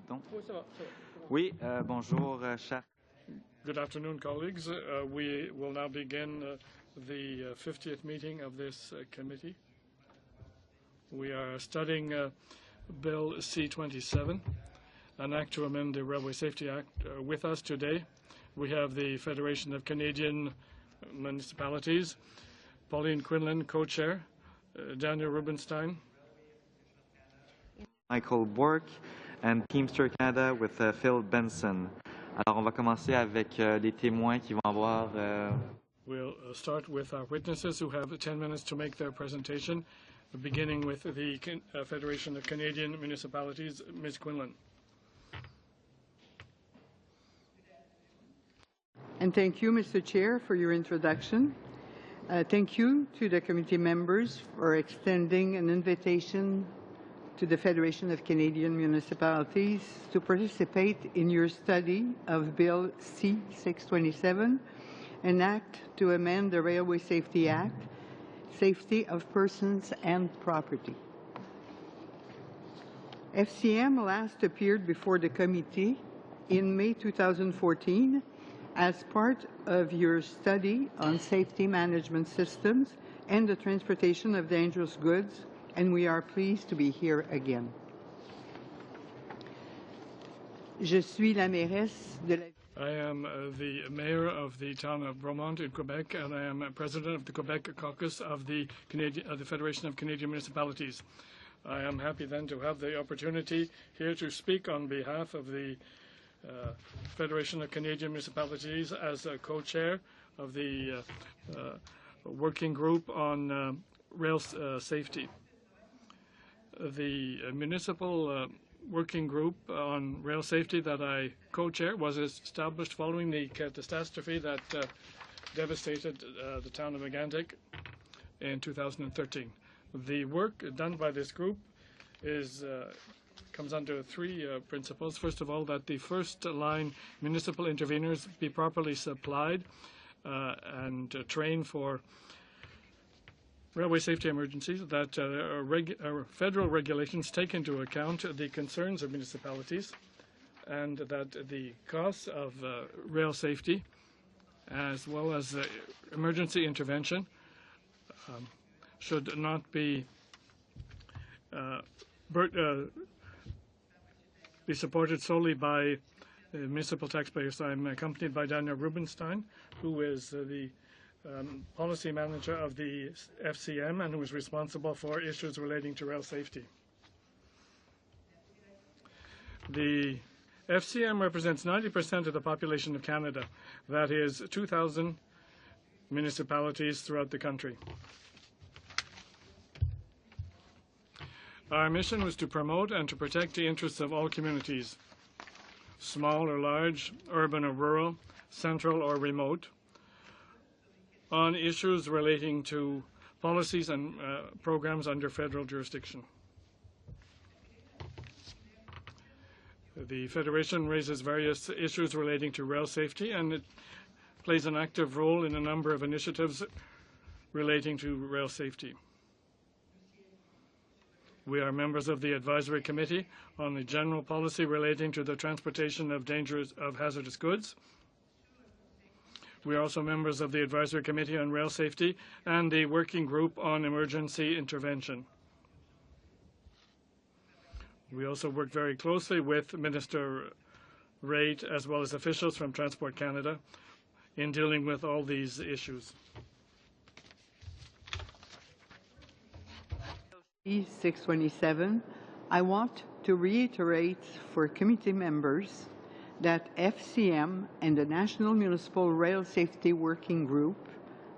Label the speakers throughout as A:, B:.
A: Donc. Oui, bonjour, cher.
B: Good afternoon, colleagues. We will now begin the 50th meeting of this committee. We are studying Bill C-27, an act to amend the Railway Safety Act. With us today, we have the Federation of Canadian Municipalities, Pauline Quinlan, co-chair, Daniel Rubenstein,
A: Michael Bork, and Teamster Canada with Phil Benson. Alors, on va commencer avec les témoins qui vont avoir...
B: We'll start with our witnesses who have 10 minutes to make their presentation, beginning with the Federation of Canadian Municipalities, Ms. Quinlan.
C: And thank you, Mr. Chair, for your introduction. Thank you to the committee members for extending an invitation to the Federation of Canadian Municipalities to participate in your study of Bill C-627, an act to amend the Railway Safety Act, safety of persons and property. FCM last appeared before the committee in May 2014 as part of your study on safety management systems and the transportation of dangerous goods, and we are pleased to be here again. Je suis la mairesse de la...
B: I am the mayor of the town of Bromont in Quebec, and I am president of the Quebec caucus of the Federation of Canadian Municipalities. I am happy then to have the opportunity here to speak on behalf of the Federation of Canadian Municipalities as a co-chair of the working group on rail safety. The municipal working group on rail safety that I co-chair was established following the catastrophe that devastated the town of Megantic in 2013. The work done by this group comes under three principles. First of all, that the first-line municipal interveners be properly supplied and trained for railway safety emergencies, that federal regulations take into account the concerns of municipalities, and that the costs of rail safety, as well as emergency intervention, should not be supported solely by municipal taxpayers. I'm accompanied by Daniel Rubenstein, who is the policy manager of the FCM and who is responsible for issues relating to rail safety. The FCM represents 90% of the population of Canada. That is 2,000 municipalities throughout the country. Our mission was to promote and to protect the interests of all communities, small or large, urban or rural, central or remote, on issues relating to policies and programs under federal jurisdiction. The Federation raises various issues relating to rail safety, and it plays an active role in a number of initiatives relating to rail safety. We are members of the Advisory Committee on the general policy relating to the transportation of hazardous goods. We are also members of the Advisory Committee on Rail Safety and the Working Group on Emergency Intervention. We also work very closely with Minister Raitt as well as officials from Transport Canada in dealing with all these issues.
C: C-627, I want to reiterate for committee members that FCM and the National Municipal Rail Safety Working Group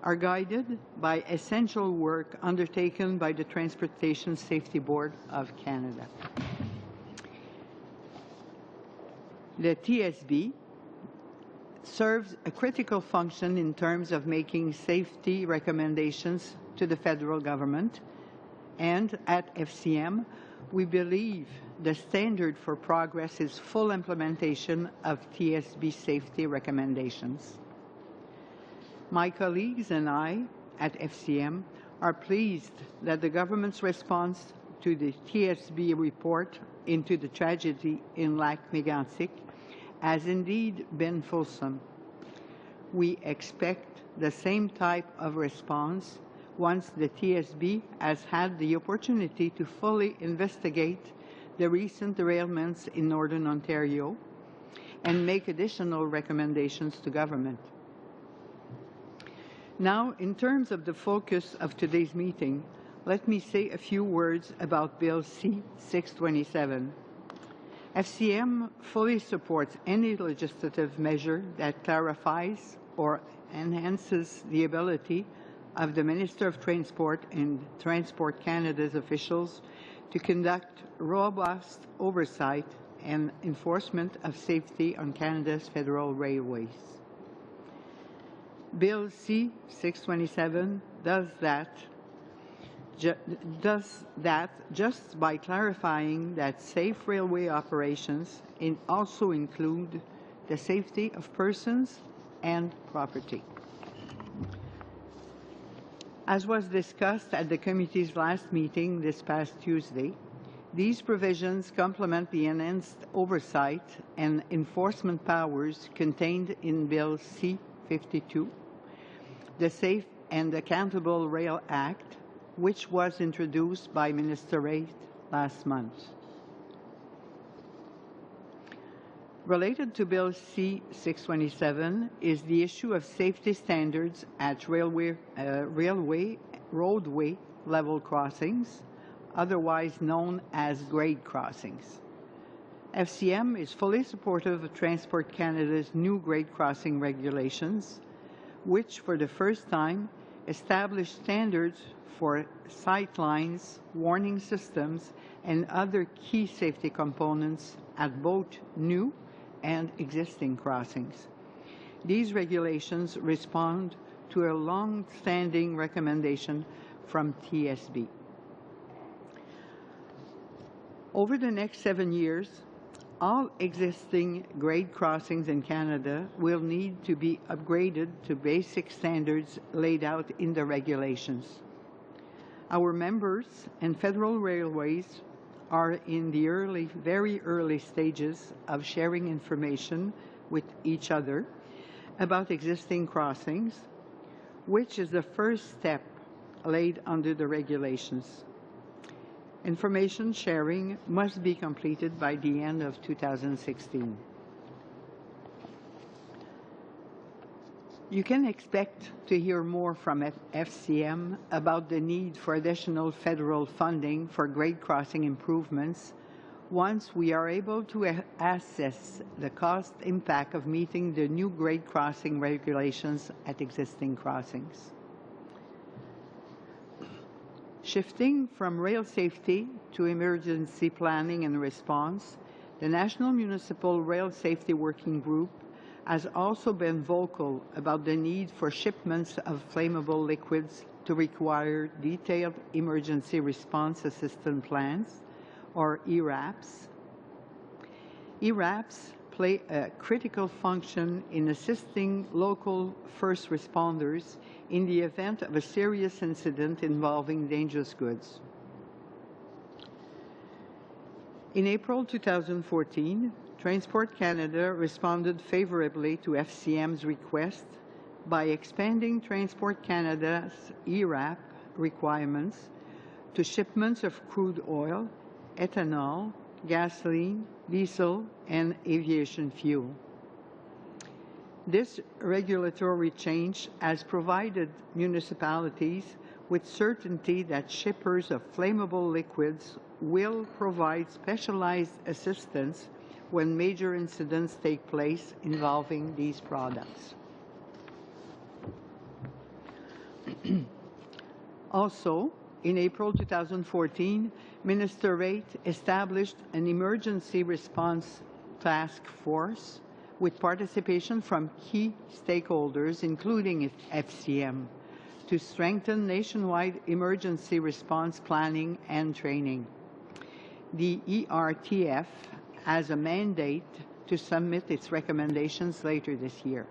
C: are guided by essential work undertaken by the Transportation Safety Board of Canada. The TSB serves a critical function in terms of making safety recommendations to the federal government, and at FCM, we believe the standard for progress is full implementation of TSB safety recommendations. My colleagues and I at FCM are pleased that the government's response to the TSB report into the tragedy in Lac Mégantic has indeed been fulsome. We expect the same type of response once the TSB has had the opportunity to fully investigate the recent derailments in Northern Ontario and make additional recommendations to government. Now, in terms of the focus of today's meeting, let me say a few words about Bill C-627. FCM fully supports any legislative measure that clarifies or enhances the ability of the Minister of Transport and Transport Canada's officials to conduct robust oversight and enforcement of safety on Canada's federal railways. Bill C-627 does that just by clarifying that safe railway operations also include the safety of persons and property. As was discussed at the committee's last meeting this past Tuesday, these provisions complement the enhanced oversight and enforcement powers contained in Bill C-52, the Safe and Accountable Rail Act, which was introduced by Minister Raitt last month. Related to Bill C-627 is the issue of safety standards at roadway level crossings, otherwise known as grade crossings. FCM is fully supportive of Transport Canada's new grade crossing regulations, which for the first time establish standards for sight lines, warning systems, and other key safety components at both new and existing crossings. These regulations respond to a long-standing recommendation from TSB. Over the next 7 years, all existing grade crossings in Canada will need to be upgraded to basic standards laid out in the regulations. Our members and federal railways are in the very early stages of sharing information with each other about existing crossings, which is the first step laid under the regulations. Information sharing must be completed by the end of 2016. You can expect to hear more from FCM about the need for additional federal funding for grade crossing improvements once we are able to assess the cost impact of meeting the new grade crossing regulations at existing crossings. Shifting from rail safety to emergency planning and response, the National Municipal Rail Safety Working Group has also been vocal about the need for shipments of flammable liquids to require detailed emergency response assistance plans, or ERAPs. ERAPs play a critical function in assisting local first responders in the event of a serious incident involving dangerous goods. In April 2014, Transport Canada responded favorably to FCM's request by expanding Transport Canada's ERAP requirements to shipments of crude oil, ethanol, gasoline, diesel, and aviation fuel. This regulatory change has provided municipalities with certainty that shippers of flammable liquids will provide specialized assistance when major incidents take place involving these products. Also, in April 2014, Minister Raitt established an emergency response task force with participation from key stakeholders, including FCM, to strengthen nationwide emergency response planning and training. The ERTF has a mandate to submit its recommendations later this year.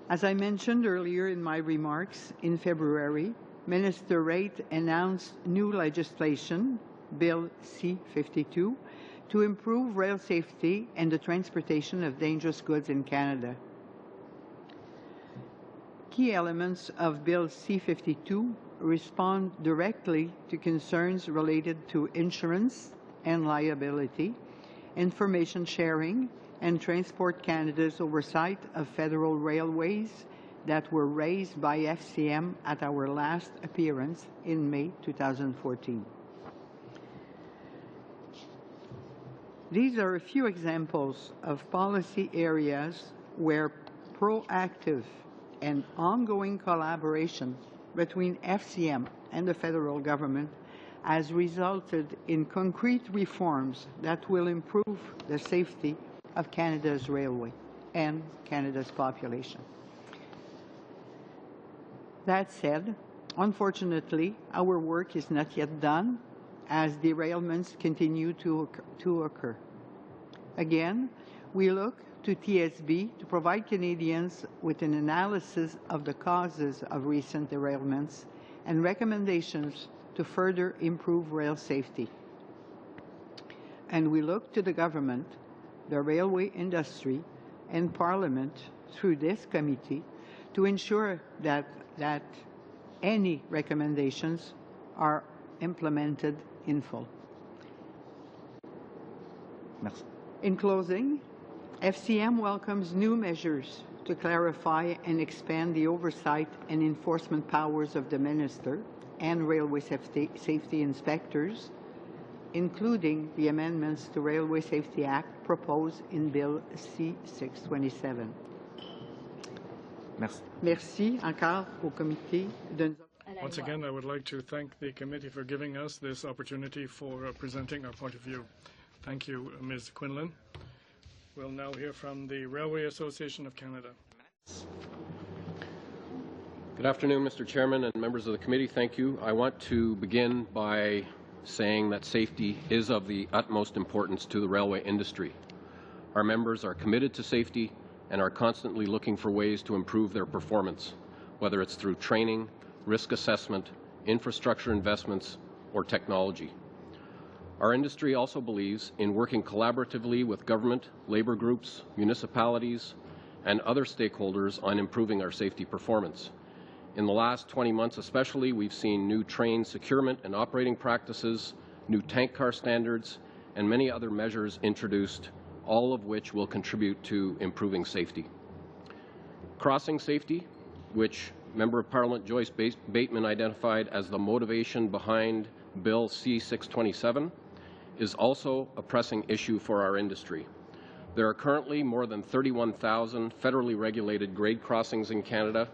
C: As I mentioned earlier in my remarks, in February, Minister Raitt announced new legislation Bill C-52, to improve rail safety and the transportation of dangerous goods in Canada. Key elements of Bill C-52 respond directly to concerns related to insurance and liability, information sharing, and Transport Canada's oversight of federal railways that were raised by FCM at our last appearance in May 2014. These are a few examples of policy areas where proactive and ongoing collaboration between FCM and the federal government has resulted in concrete reforms that will improve the safety of Canada's railway and Canada's population. That said, unfortunately, our work is not yet done as derailments continue to occur. Again, we look to TSB to provide Canadians with an analysis of the causes of recent derailments and recommendations to further improve rail safety. And we look to the government, the railway industry, and Parliament through this committee to ensure that any recommendations are implemented in full.
A: Merci.
C: In closing, FCM welcomes new measures to clarify and expand the oversight and enforcement powers of the Minister and railway safety inspectors, including the amendments to Railway Safety Act proposed in Bill C-627.
A: Merci.
C: Merci encore au comité de nous.
B: Once again, I would like to thank the committee for giving us this opportunity for presenting our point of view. Thank you, Ms. Quinlan. We'll now hear from the Railway Association of Canada.
D: Good afternoon, Mr. Chairman and members of the committee. Thank you. I want to begin by saying that safety is of the utmost importance to the railway industry. Our members are committed to safety and are constantly looking for ways to improve their performance, whether it's through training, risk assessment, infrastructure investments, or technology. Our industry also believes in working collaboratively with government, labour groups, municipalities, and other stakeholders on improving our safety performance. In the last 20 months especially, we've seen new train securement and operating practices, new tank car standards, and many other measures introduced, all of which will contribute to improving safety. Crossing safety, which Member of Parliament Joyce Bateman identified as the motivation behind Bill C-627, is also a pressing issue for our industry. There are currently more than 31,000 federally regulated grade crossings in Canada,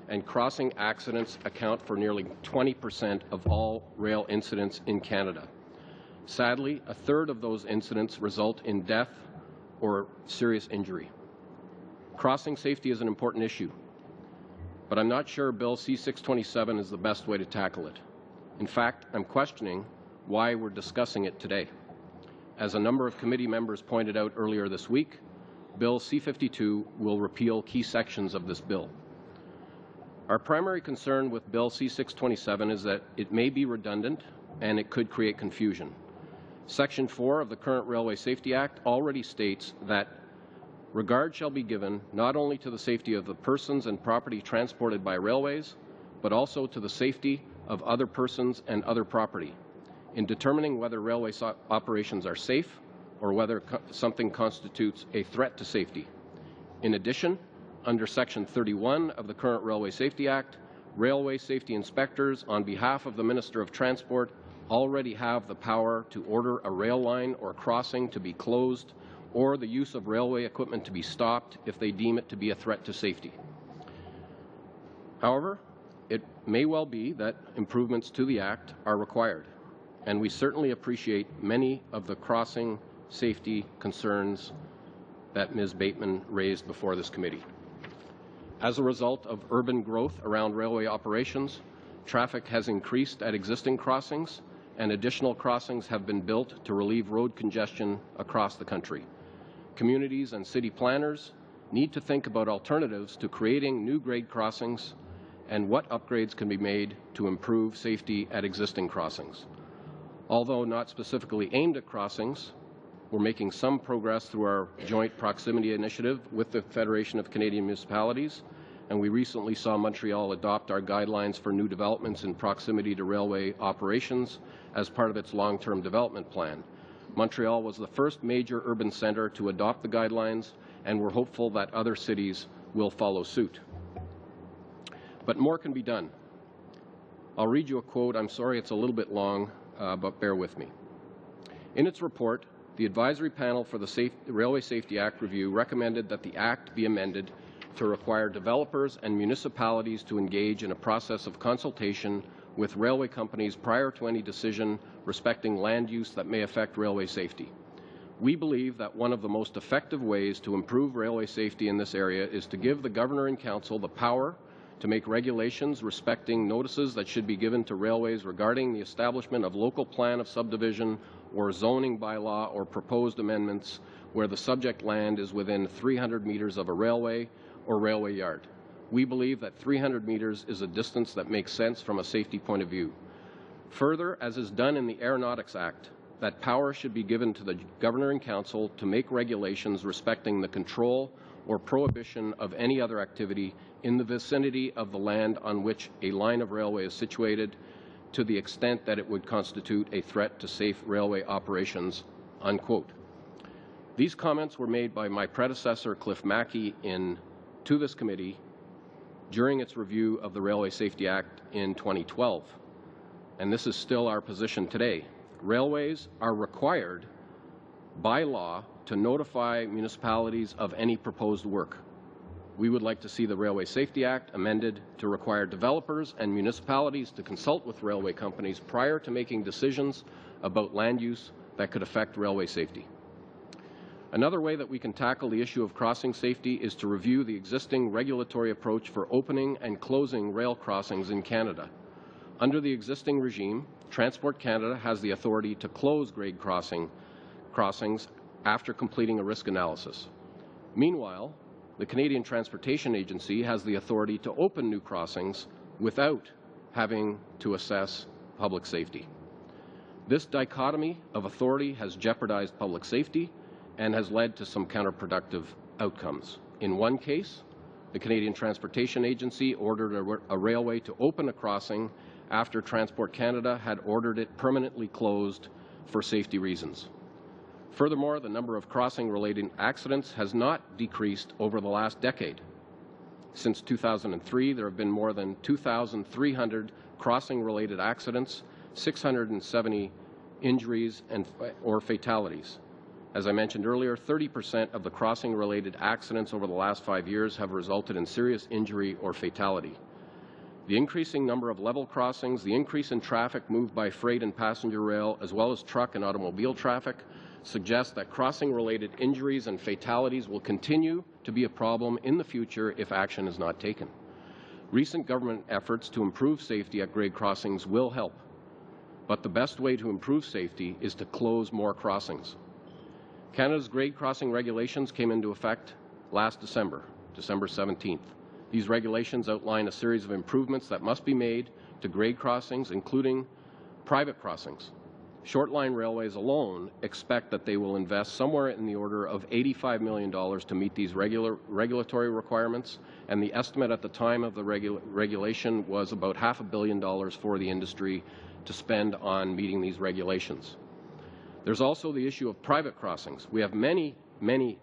D: and crossing accidents account for nearly 20% of all rail incidents in Canada. Sadly, a third of those incidents result in death or serious injury. Crossing safety is an important issue, but I'm not sure Bill C-627 is the best way to tackle it. In fact, I'm questioning why we're discussing it today. As a number of committee members pointed out earlier this week, Bill C-52 will repeal key sections of this bill. Our primary concern with Bill C-627 is that it may be redundant and it could create confusion. Section 4 of the current Railway Safety Act already states that regard shall be given not only to the safety of the persons and property transported by railways, but also to the safety of other persons and other property in determining whether railway operations are safe or whether something constitutes a threat to safety. In addition, under Section 31 of the current Railway Safety Act, railway safety inspectors, on behalf of the Minister of Transport, already have the power to order a rail line or crossing to be closed or the use of railway equipment to be stopped if they deem it to be a threat to safety. However, it may well be that improvements to the Act are required, and we certainly appreciate many of the crossing safety concerns that Ms. Bateman raised before this committee. As a result of urban growth around railway operations, traffic has increased at existing crossings, and additional crossings have been built to relieve road congestion across the country. Communities and city planners need to think about alternatives to creating new grade crossings and what upgrades can be made to improve safety at existing crossings. Although not specifically aimed at crossings, we're making some progress through our joint proximity initiative with the Federation of Canadian Municipalities, and we recently saw Montreal adopt our guidelines for new developments in proximity to railway operations as part of its long-term development plan. Montreal was the first major urban centre to adopt the guidelines, and we're hopeful that other cities will follow suit. But more can be done. I'll read you a quote. I'm sorry it's a little bit long, but bear with me. In its report, the Advisory Panel for the Railway Safety Act review recommended that the Act be amended to require developers and municipalities to engage in a process of consultation with railway companies prior to any decision respecting land use that may affect railway safety. We believe that one of the most effective ways to improve railway safety in this area is to give the Governor and Council the power to make regulations respecting notices that should be given to railways regarding the establishment of local plan of subdivision or zoning bylaw or proposed amendments where the subject land is within 300 meters of a railway or railway yard. We believe that 300 meters is a distance that makes sense from a safety point of view. Further, as is done in the Aeronautics Act, that power should be given to the Governor and Council to make regulations respecting the control or prohibition of any other activity in the vicinity of the land on which a line of railway is situated to the extent that it would constitute a threat to safe railway operations, unquote. These comments were made by my predecessor, Cliff Mackey, to this committee during its review of the Railway Safety Act in 2012. And this is still our position today. Railways are required by law to notify municipalities of any proposed work. We would like to see the Railway Safety Act amended to require developers and municipalities to consult with railway companies prior to making decisions about land use that could affect railway safety. Another way that we can tackle the issue of crossing safety is to review the existing regulatory approach for opening and closing rail crossings in Canada. Under the existing regime, Transport Canada has the authority to close grade crossings after completing a risk analysis. Meanwhile, the Canadian Transportation Agency has the authority to open new crossings without having to assess public safety. This dichotomy of authority has jeopardized public safety and has led to some counterproductive outcomes. In one case, the Canadian Transportation Agency ordered a railway to open a crossing after Transport Canada had ordered it permanently closed for safety reasons. Furthermore, the number of crossing-related accidents has not decreased over the last decade. Since 2003, there have been more than 2,300 crossing-related accidents, 670 injuries or fatalities. As I mentioned earlier, 30% of the crossing-related accidents over the last 5 years have resulted in serious injury or fatality. The increasing number of level crossings, the increase in traffic moved by freight and passenger rail, as well as truck and automobile traffic, suggest that crossing-related injuries and fatalities will continue to be a problem in the future if action is not taken. Recent government efforts to improve safety at grade crossings will help, but the best way to improve safety is to close more crossings. Canada's grade crossing regulations came into effect last December 17th. These regulations outline a series of improvements that must be made to grade crossings, including private crossings. Short-line railways alone expect that they will invest somewhere in the order of $85 million to meet these regulatory requirements, and the estimate at the time of the regulation was about $500 million for the industry to spend on meeting these regulations. There's also the issue of private crossings. We have many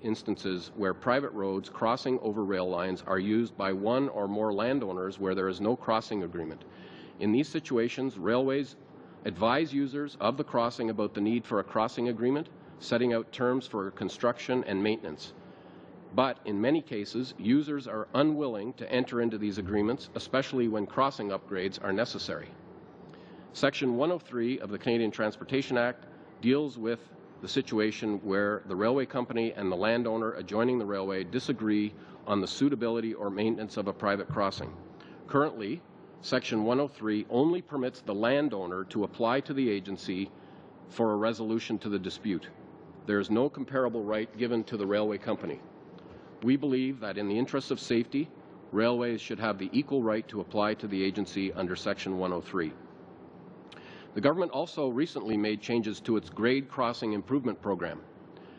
D: instances where private roads crossing over rail lines are used by one or more landowners where there is no crossing agreement. In these situations, railways advise users of the crossing about the need for a crossing agreement, setting out terms for construction and maintenance. But in many cases, users are unwilling to enter into these agreements, especially when crossing upgrades are necessary. Section 103 of the Canadian Transportation Act deals with the situation where the railway company and the landowner adjoining the railway disagree on the suitability or maintenance of a private crossing. Currently, Section 103 only permits the landowner to apply to the agency for a resolution to the dispute. There is no comparable right given to the railway company. We believe that in the interests of safety, railways should have the equal right to apply to the agency under Section 103. The government also recently made changes to its grade crossing improvement program.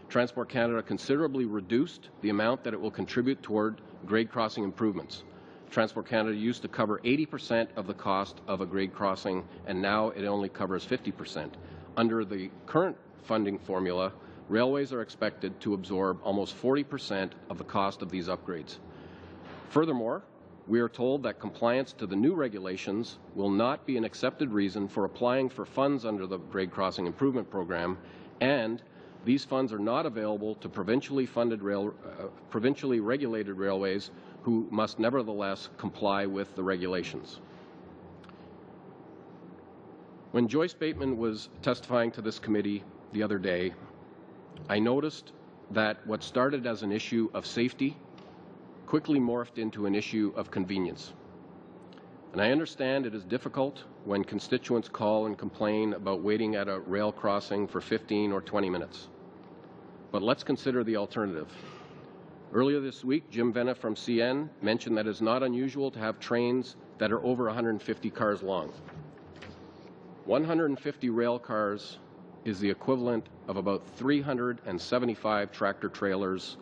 D: Transport Canada considerably reduced the amount that it will contribute toward grade crossing improvements. Transport Canada used to cover 80% of the cost of a grade crossing, and now it only covers 50%. Under the current funding formula, railways are expected to absorb almost 40% of the cost of these upgrades. Furthermore, we are told that compliance to the new regulations will not be an accepted reason for applying for funds under the grade crossing improvement program, and these funds are not available to provincially regulated railways who must nevertheless comply with the regulations. When Joyce Bateman was testifying to this committee the other day, I noticed that what started as an issue of safety quickly morphed into an issue of convenience. And I understand it is difficult when constituents call and complain about waiting at a rail crossing for 15 or 20 minutes. But let's consider the alternative. Earlier this week, Jim Venna from CN mentioned that it's not unusual to have trains that are over 150 cars long. 150 rail cars is the equivalent of about 375 tractor trailers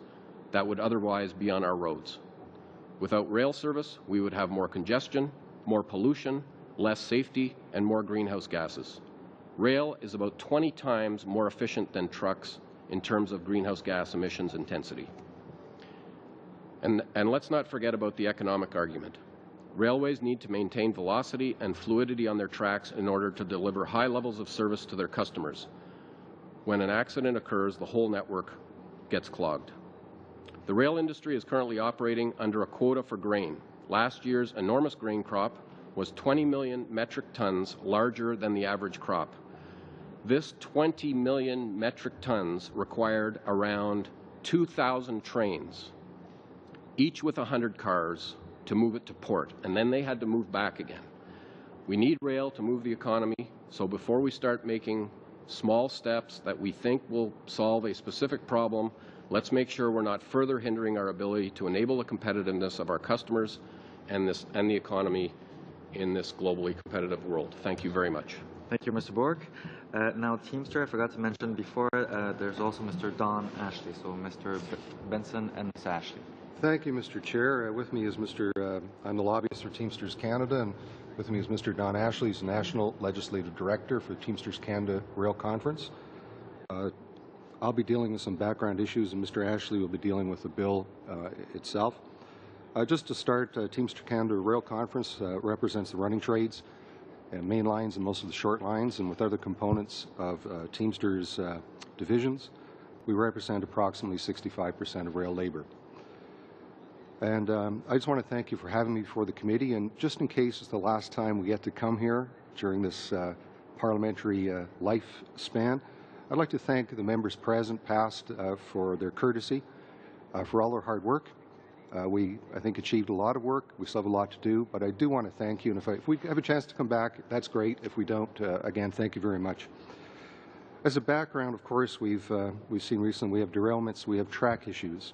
D: that would otherwise be on our roads. Without rail service, we would have more congestion, more pollution, less safety, and more greenhouse gases. Rail is about 20 times more efficient than trucks in terms of greenhouse gas emissions intensity. And let's not forget about the economic argument. Railways need to maintain velocity and fluidity on their tracks in order to deliver high levels of service to their customers. When an accident occurs, the whole network gets clogged. The rail industry is currently operating under a quota for grain. Last year's enormous grain crop was 20 million metric tons larger than the average crop. This 20 million metric tons required around 2,000 trains, each with 100 cars, to move it to port, and then they had to move back again. We need rail to move the economy, so before we start making small steps that we think will solve a specific problem, let's make sure we're not further hindering our ability to enable the competitiveness of our customers and the economy in this globally competitive world. Thank you very much.
A: Thank you, Mr. Bork. Now, Teamster, I forgot to mention before, there's also Mr. Don Ashley, so Mr. Benson and Ms. Ashley.
E: Thank you, Mr. Chair. With me is I'm the lobbyist for Teamsters Canada, and with me is Mr. Don Ashley, he's National Legislative Director for Teamsters Canada Rail Conference. I'll be dealing with some background issues, and Mr. Ashley will be dealing with the bill itself. Just to start, Teamsters Canada Rail Conference represents the running trades and main lines and most of the short lines, and with other components of Teamsters divisions, we represent approximately 65% of rail labor. And I just want to thank you for having me before the committee, and just in case it's the last time we get to come here during this parliamentary lifespan, I'd like to thank the members present, past, for their courtesy, for all their hard work. We, I think, achieved a lot of work. We still have a lot to do, but I do want to thank you, and if we have a chance to come back, that's great. If we don't, again, thank you very much. As a background, of course, we've seen recently we have derailments, we have track issues.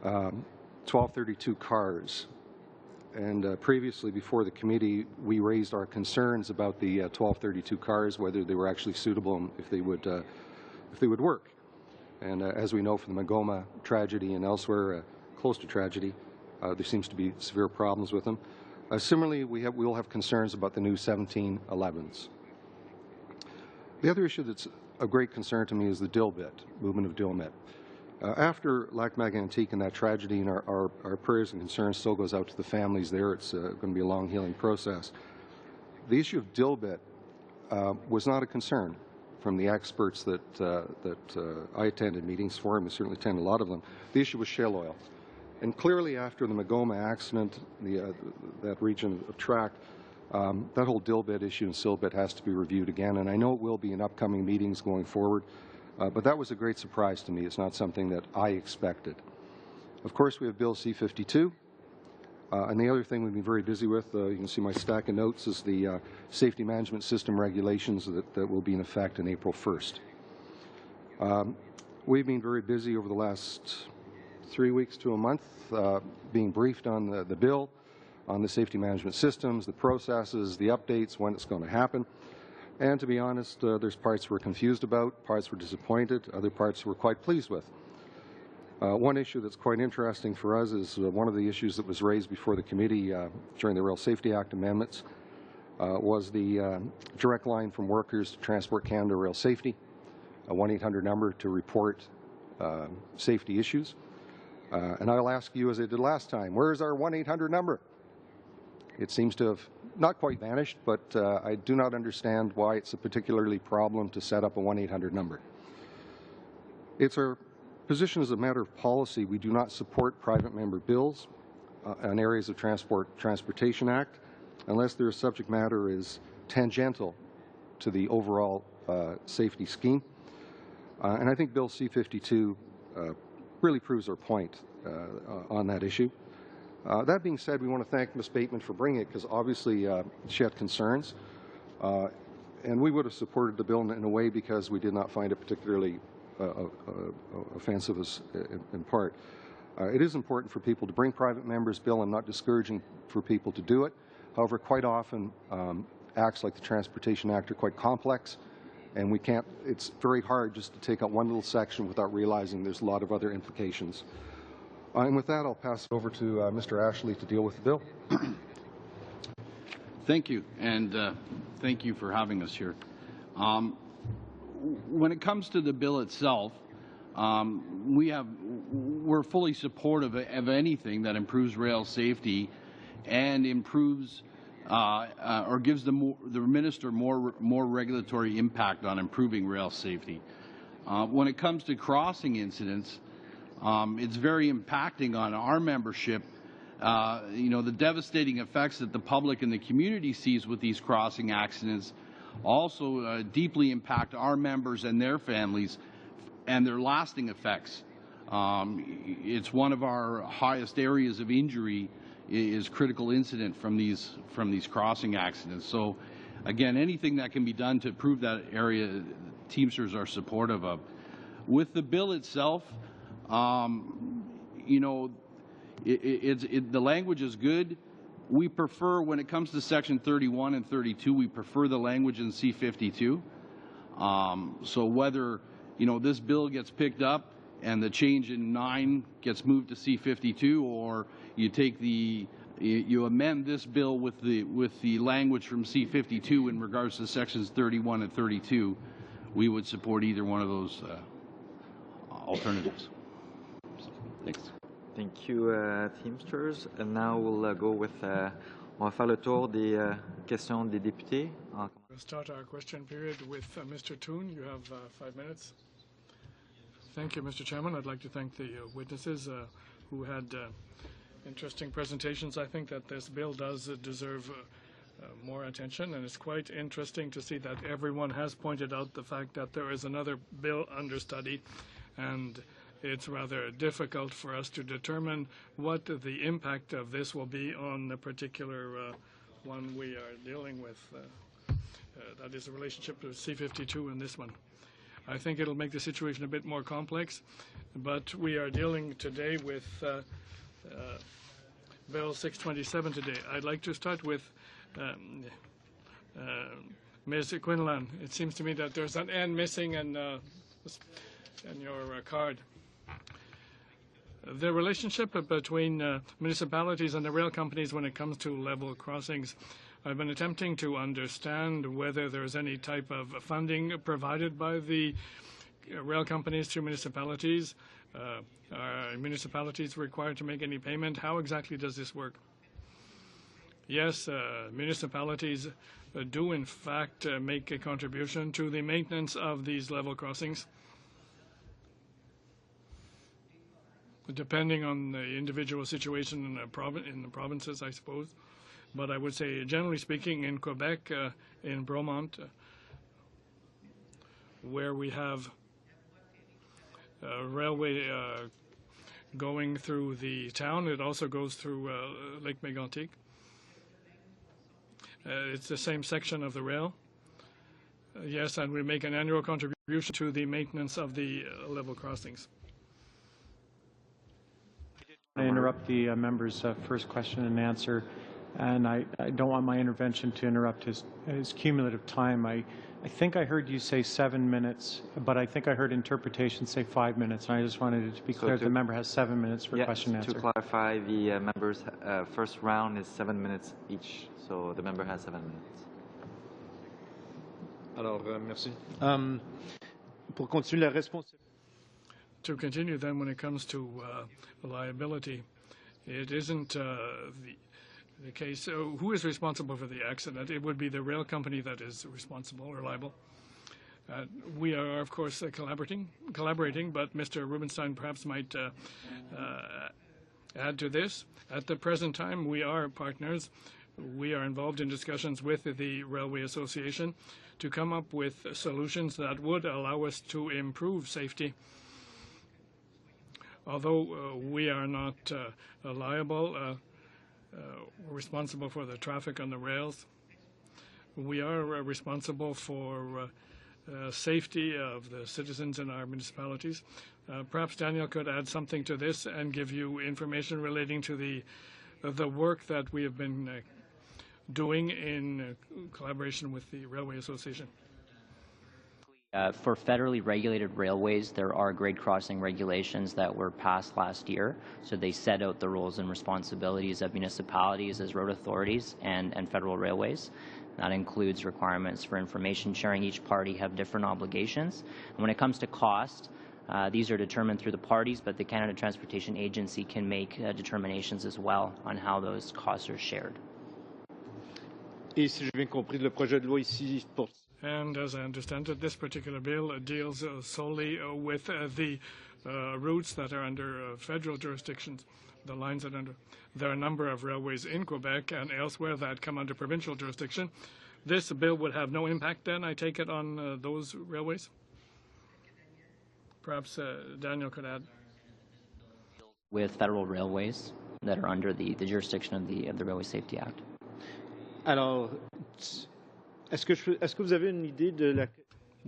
E: 1232 cars, and previously before the committee we raised our concerns about the 1232 cars, whether they were actually suitable and if they would work. And as we know from the Magoma tragedy and elsewhere close to tragedy, there seems to be severe problems with them. Similarly, we will have concerns about the new 1711s. The other issue that's of great concern to me is the Dilbit, movement of Dilbit. After Lac-Mégantic and that tragedy, and our prayers and concerns still goes out to the families there. It's going to be a long healing process. The issue of Dilbit was not a concern from the experts that I attended meetings for, and I certainly attended a lot of them. The issue was shale oil. And clearly after the Magoma accident, that region of track, that whole Dilbit issue and Silbit has to be reviewed again, and I know it will be in upcoming meetings going forward. But that was a great surprise to me. It's not something that I expected. Of course, we have Bill C-52. And the other thing we've been very busy with, you can see my stack of notes, is the safety management system regulations that will be in effect on April 1st. We've been very busy over the last 3 weeks to a month being briefed on the bill, on the safety management systems, the processes, the updates, when it's going to happen. And to be honest, there's parts we're confused about, parts we're disappointed, other parts we're quite pleased with. One issue that's quite interesting for us is one of the issues that was raised before the committee during the Rail Safety Act amendments was the direct line from workers to Transport Canada Rail Safety, a 1-800 number to report safety issues. And I'll ask you, as I did last time, where is our 1-800 number? It seems to have not quite vanished, but I do not understand why it's a particularly problem to set up a 1-800 number. It's our position as a matter of policy. We do not support private member bills on areas of Transportation Act unless their subject matter is tangential to the overall safety scheme. And I think Bill C-52 really proves our point on that issue. That being said, we want to thank Ms. Bateman for bringing it because obviously she had concerns. And we would have supported the bill in a way because we did not find it particularly offensive in part. It is important for people to bring private members' bill and not discouraging for people to do it. However, quite often acts like the Transportation Act are quite complex, and it's very hard just to take out one little section without realizing there's a lot of other implications. And with that, I'll pass it over to Mr. Ashley to deal with the bill.
F: Thank you, and thank you for having us here. When it comes to the bill itself, we're fully supportive of anything that improves rail safety and improves or gives the minister more regulatory impact on improving rail safety. When it comes to crossing incidents, it's very impacting on our membership. The devastating effects that the public and the community sees with these crossing accidents also deeply impact our members and their families and their lasting effects. It's one of our highest areas of injury is critical incident from these crossing accidents. So again, anything that can be done to improve that area, Teamsters are supportive of. With the bill itself, the language is good. We prefer, when it comes to Section 31 and 32, we prefer the language in C-52. So whether, this bill gets picked up and the change in 9 gets moved to C-52, or you amend this bill with the language from C-52 in regards to Sections 31 and 32, we would support either one of those alternatives. So, thanks.
A: Thank you, Teamsters. And now we'll go with, on va faire le tour des questions des députés.
B: We'll start our question period with Mr. Toon. You have 5 minutes. Thank you, Mr. Chairman. I'd like to thank the witnesses who had interesting presentations. I think that this bill does deserve more attention, and it's quite interesting to see that everyone has pointed out the fact that there is another bill under study, and it's rather difficult for us to determine what the impact of this will be on the particular one we are dealing with. That is the relationship to C-52 and this one. I think it'll make the situation a bit more complex, but we are dealing today with Bill 627 today. I'd like to start with Ms. Quinlan. It seems to me that there's an N missing in your card. The relationship between municipalities and the rail companies when it comes to level crossings, I've been attempting to understand whether there's any type of funding provided by the rail companies to municipalities. Are municipalities required to make any payment? How exactly does this work? Yes, municipalities do in fact make a contribution to the maintenance of these level crossings, depending on the individual situation in the provinces, I suppose. But I would say, generally speaking, in Quebec, in Bromont, where we have a railway going through the town, it also goes through Lake Mégantic. It's the same section of the rail. Yes, and we make an annual contribution to the maintenance of the level crossings.
G: I interrupt the member's first question and answer, and I don't want my intervention to interrupt his cumulative time. I I think I heard you say 7 minutes, but I think I heard interpretation say 5 minutes, and I just wanted it to be clear that the member has 7 minutes for question and answer.
A: To clarify, the members' first round is 7 minutes each, so the member has 7 minutes.
H: Alors, merci. Pour continuer la responsabilité.
B: To continue then, when it comes to liability, it isn't the case. Who is responsible for the accident? It would be the rail company that is responsible or liable. We are, of course, collaborating, but Mr. Rubenstein perhaps might add to this. At the present time, we are partners. We are involved in discussions with the Railway Association to come up with solutions that would allow us to improve safety. Although we are not liable, responsible for the traffic on the rails, we are responsible for safety of the citizens in our municipalities. Perhaps Daniel could add something to this and give you information relating to the work that we have been doing in collaboration with the Railway Association.
I: For federally regulated railways, there are grade crossing regulations that were passed last year. So they set out the roles and responsibilities of municipalities as road authorities and federal railways. That includes requirements for information sharing. Each party have different obligations. And when it comes to cost, these are determined through the parties, but the Canada Transportation Agency can make determinations as well on how those costs are shared.
H: Et si j'ai bien compris, le projet de loi ici porte.
B: And as I understand it, this particular bill deals solely with the routes that are under federal jurisdictions, the lines that are under. There are a number of railways in Quebec and elsewhere that come under provincial jurisdiction. This bill would have no impact then, I take it, on those railways? Perhaps Daniel could add.
I: With federal railways that are under the jurisdiction of the Railway Safety Act.
H: Alors, est-ce que vous avez une idée de la...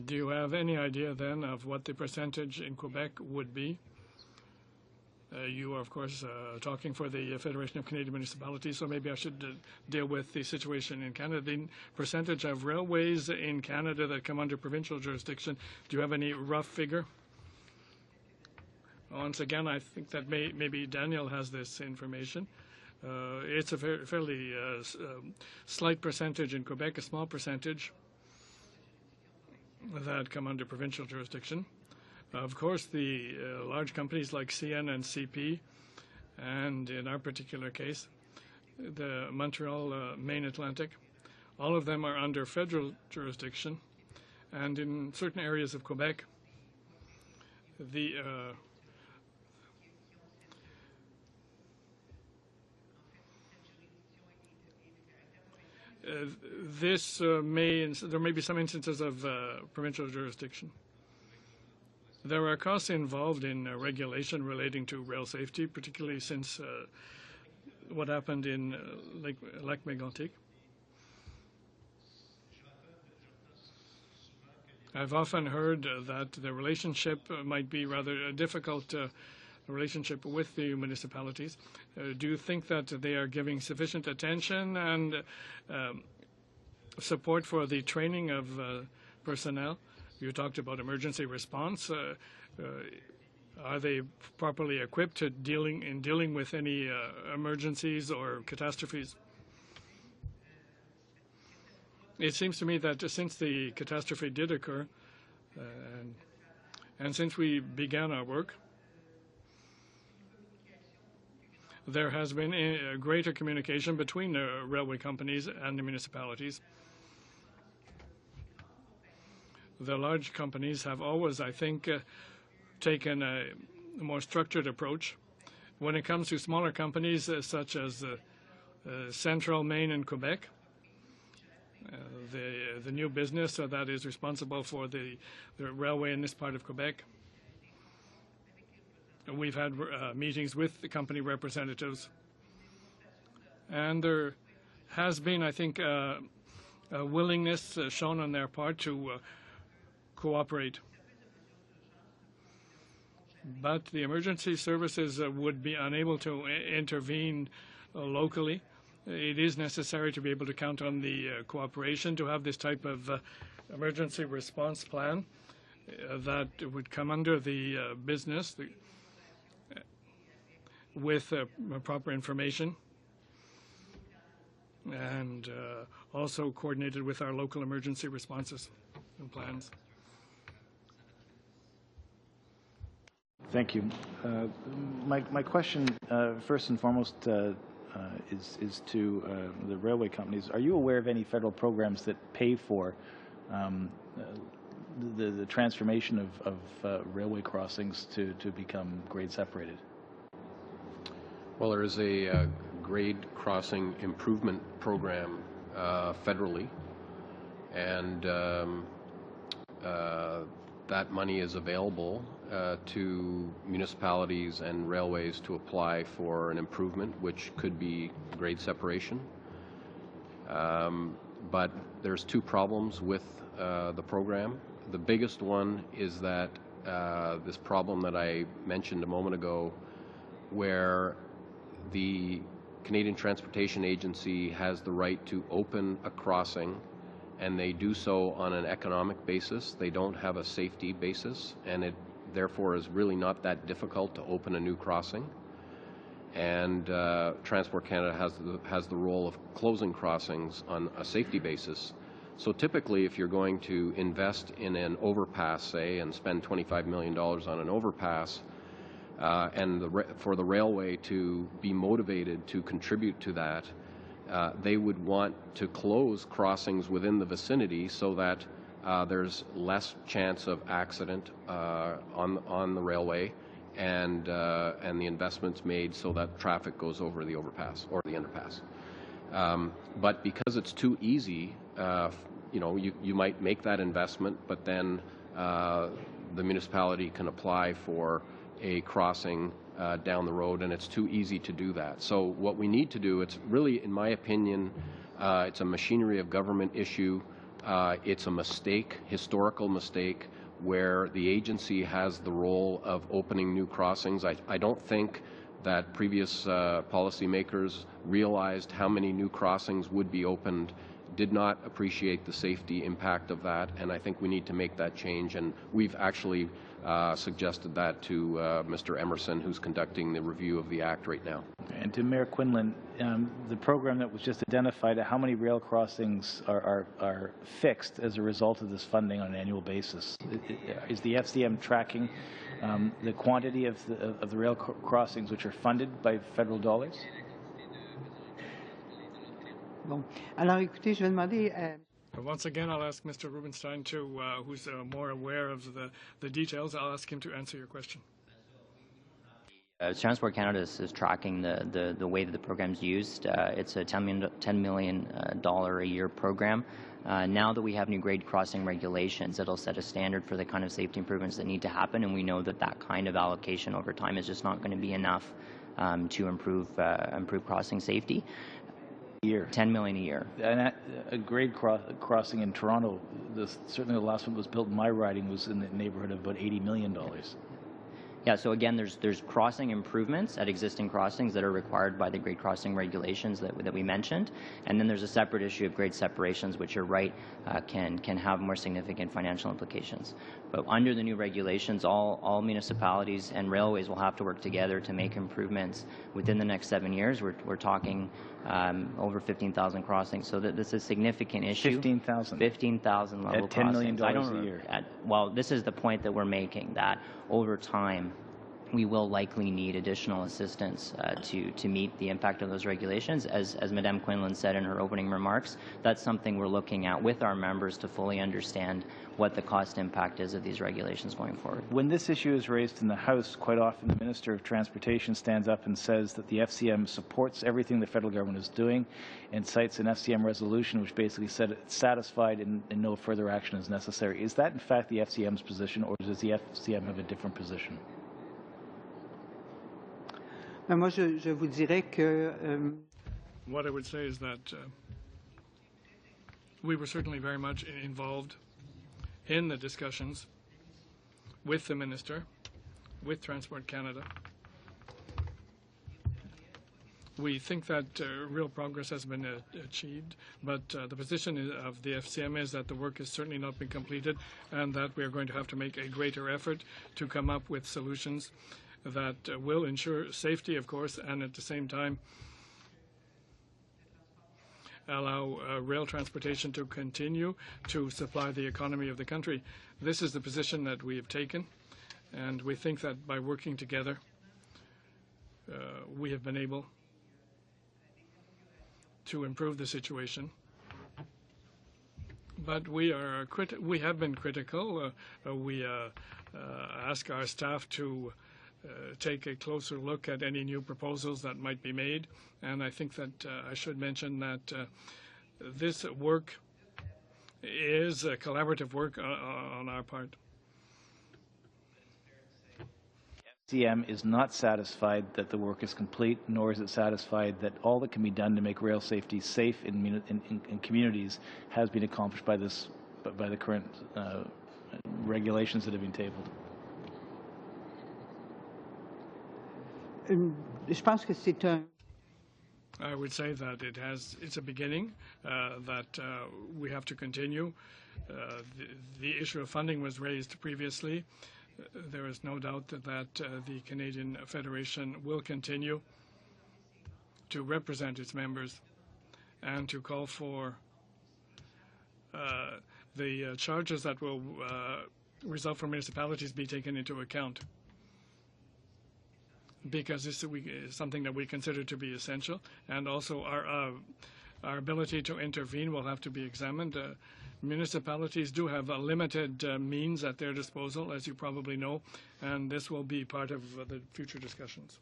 B: Do you have any idea then of what the percentage in Quebec would be? You are, of course, talking for the Federation of Canadian Municipalities, so maybe I should deal with the situation in Canada. The percentage of railways in Canada that come under provincial jurisdiction, do you have any rough figure? Once again, I think that maybe Daniel has this information. It's a fairly slight percentage in Quebec, a small percentage that come under provincial jurisdiction. Of course, the large companies like CN and CP, and in our particular case, the Montreal Main Atlantic, all of them are under federal jurisdiction. And in certain areas of Quebec, the there may be some instances of provincial jurisdiction. There are costs involved in regulation relating to rail safety, particularly since what happened in Lac Mégantic. I've often heard that the relationship might be rather difficult relationship with the municipalities. Do you think that they are giving sufficient attention and support for the training of personnel? You talked about emergency response. Are they properly equipped to dealing with any emergencies or catastrophes? It seems to me that since the catastrophe did occur, and since we began our work, there has been a greater communication between the railway companies and the municipalities. The large companies have always, I think, taken a more structured approach. When it comes to smaller companies such as Central, Maine, and Quebec, the new business that is responsible for the railway in this part of Quebec, we've had meetings with the company representatives, and there has been, I think, a willingness shown on their part to cooperate. But the emergency services would be unable to intervene locally. It is necessary to be able to count on the cooperation to have this type of emergency response plan that would come under the business with proper information and also coordinated with our local emergency responses and plans.
J: Thank you. My question, first and foremost, is to the railway companies. Are you aware of any federal programs that pay for the transformation of railway crossings to become grade separated?
D: Well, there is a grade crossing improvement program federally, and that money is available to municipalities and railways to apply for an improvement, which could be grade separation. But there's two problems with the program. The biggest one is that this problem that I mentioned a moment ago, where the Canadian Transportation Agency has the right to open a crossing, and they do so on an economic basis. They don't have a safety basis, and it therefore is really not that difficult to open a new crossing. And Transport Canada has the role of closing crossings on a safety basis. So typically, if you're going to invest in an overpass, say, and spend $25 million on an overpass, and for the railway to be motivated to contribute to that, they would want to close crossings within the vicinity so that there's less chance of accident on the railway, and the investments made so that traffic goes over the overpass or the underpass. But because it's too easy, you might make that investment, but then the municipality can apply for a crossing down the road, and it's too easy to do that. So what we need to do, it's really, in my opinion, it's a machinery of government issue. It's a mistake, historical mistake, where the agency has the role of opening new crossings. I don't think that previous policymakers realized how many new crossings would be opened, did not appreciate the safety impact of that, and I think we need to make that change. And we've actually suggested that to Mr. Emerson, who's conducting the review of the Act right now.
J: And to Mayor Quinlan, the program that was just identified, how many rail crossings are fixed as a result of this funding on an annual basis? Is the FCM tracking the quantity of the rail crossings which are funded by federal dollars?
C: Bon. Alors, écoutez, je vais demander...
B: Once again, I'll ask Mr. Rubenstein, who's more aware of the details. I'll ask him to answer your question.
I: Transport Canada is tracking the way that the program's used. It's a $10 million a year program. Now that we have new grade crossing regulations, it'll set a standard for the kind of safety improvements that need to happen, and we know that that kind of allocation over time is just not going to be enough to improve crossing safety.
J: Year.
I: $10 million a year.
J: And a grade crossing in Toronto, certainly the last one that was built in my riding was in the neighborhood of about $80 million.
I: Yeah, so again, there's crossing improvements at existing crossings that are required by the grade crossing regulations that we mentioned, and then there's a separate issue of grade separations, which you're right, can have more significant financial implications. But under the new regulations, all municipalities and railways will have to work together to make improvements within the next 7 years. We're talking over 15,000 crossings, so that this is a significant issue.
J: 15,000.
I: 15,000 level
J: at $10 million
I: crossings.
J: a year.
I: Well, this is the point that we're making, that over time we will likely need additional assistance to meet the impact of those regulations. As Madame Quinlan said in her opening remarks, that's something we're looking at with our members to fully understand what the cost impact is of these regulations going forward.
J: When this issue is raised in the House, quite often the Minister of Transportation stands up and says that the FCM supports everything the federal government is doing and cites an FCM resolution which basically said it's satisfied and no further action is necessary. Is that in fact the FCM's position, or does the FCM have a different position?
C: Moi, je vous dirais que...
B: What I would say is that we were certainly very much involved in the discussions with the Minister, with Transport Canada, We think that real progress has been achieved, but the position of the FCM is that the work has certainly not been completed and that we are going to have to make a greater effort to come up with solutions that will ensure safety, of course, and at the same time allow rail transportation to continue to supply the economy of the country. This is the position that we have taken, and we think that by working together, we have been able to improve the situation. But we have been critical. We ask our staff to take a closer look at any new proposals that might be made. And I think that I should mention that this work is a collaborative work on our part.
J: FCM is not satisfied that the work is complete, nor is it satisfied that all that can be done to make rail safety safe in communities has been accomplished by the current regulations that have been tabled.
B: I would say that it's a beginning, that we have to continue. The issue of funding was raised previously. There is no doubt that the Canadian Federation will continue to represent its members and to call for the charges that will result from municipalities be taken into account, because this is something that we consider to be essential, and also our ability to intervene will have to be examined. Municipalities do have limited means at their disposal, as you probably know, and this will be part of the future discussions.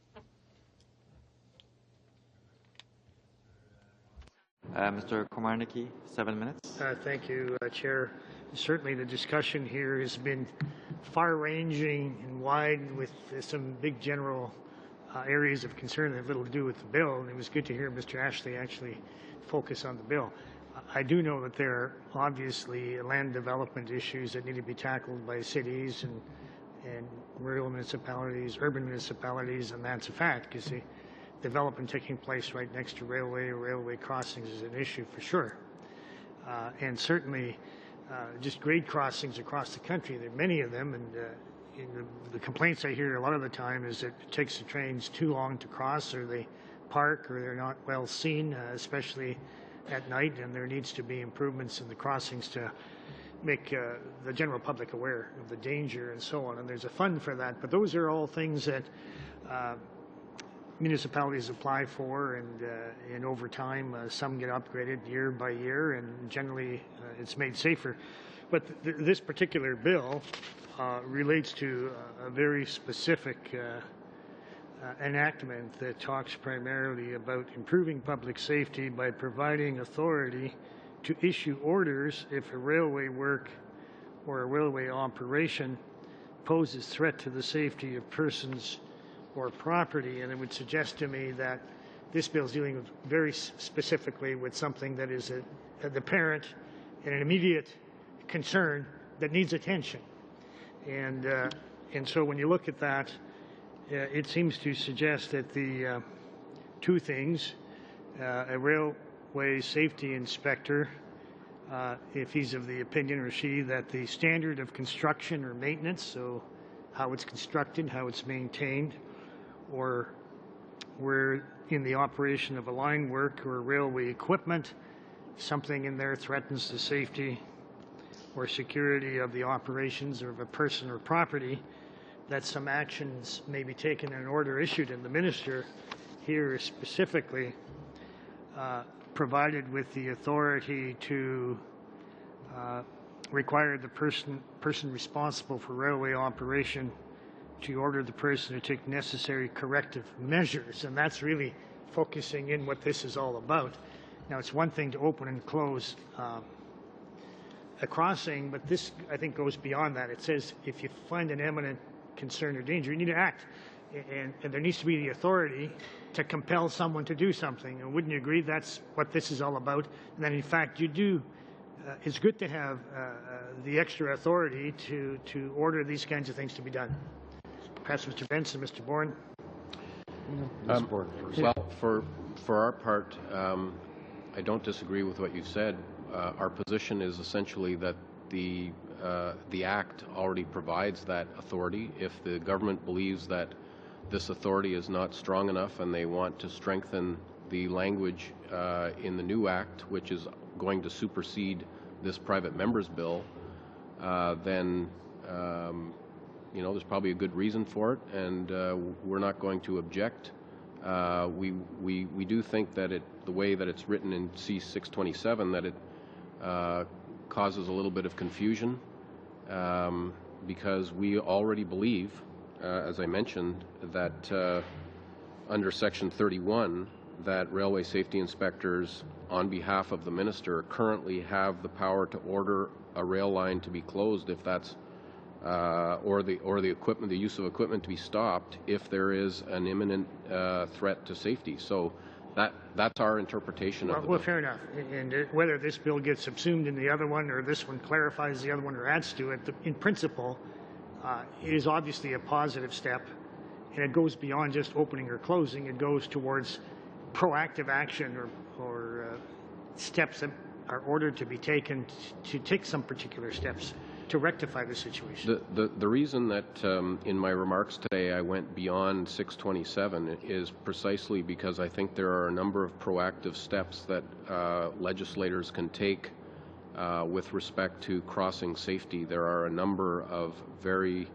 A: Mr. Komarnicki, 7 minutes.
K: Thank you, Chair. Certainly the discussion here has been far-ranging and wide, with some big general areas of concern that have little to do with the bill, and it was good to hear Mr. Ashley actually focus on the bill. I do know that there are obviously land development issues that need to be tackled by cities and rural municipalities, urban municipalities, and that's a fact, because the development taking place right next to railway or railway crossings is an issue for sure. And certainly just grade crossings across the country, there are many of them, and the complaints I hear a lot of the time is that it takes the trains too long to cross, or they park, or they're not well seen, especially at night, and there needs to be improvements in the crossings to make the general public aware of the danger and so on, and there's a fund for that. But those are all things that municipalities apply for, and over time some get upgraded year by year, and generally it's made safer. But this particular bill relates to a very specific enactment that talks primarily about improving public safety by providing authority to issue orders if a railway work or a railway operation poses threat to the safety of persons or property. And it would suggest to me that this bill is dealing very specifically with something that is the apparent and an immediate concern that needs attention. And so when you look at that, it seems to suggest that the two things, a railway safety inspector, if he's of the opinion, or she, that the standard of construction or maintenance, so how it's constructed, how it's maintained, or where in the operation of a line work or railway equipment, something in there threatens the safety or security of the operations or of a person or property, that some actions may be taken in an order issued, and the minister here is specifically provided with the authority to require the person responsible for railway operation to order the person to take necessary corrective measures, and that's really focusing in what this is all about. Now, it's one thing to open and close a crossing, but this, I think, goes beyond that. It says if you find an imminent concern or danger, you need to act, and there needs to be the authority to compel someone to do something. And wouldn't you agree that's what this is all about? And that in fact you do, it's good to have the extra authority to order these kinds of things to be done. Perhaps Mr. Benson, Mr. Bourne.
D: Well, for our part, I don't disagree with what you've said. Our position is essentially that the Act already provides that authority. If the government believes that this authority is not strong enough and they want to strengthen the language in the new Act, which is going to supersede this private member's bill, then there's probably a good reason for it, and we're not going to object. We do think that the way that it's written in C-627, that it causes a little bit of confusion, because we already believe, as I mentioned, that under Section 31, that railway safety inspectors, on behalf of the minister, currently have the power to order a rail line to be closed if that's or the equipment, the use of equipment to be stopped if there is an imminent threat to safety. So that's our interpretation of the bill.
K: Well, fair enough. And whether this bill gets subsumed in the other one, or this one clarifies the other one or adds to it, in principle, it is obviously a positive step, and it goes beyond just opening or closing. It goes towards proactive action or steps that are ordered to be taken to take some particular steps to rectify the situation.
D: The reason that in my remarks today I went beyond 627 is precisely because I think there are a number of proactive steps that legislators can take with respect to crossing safety. There are a number of very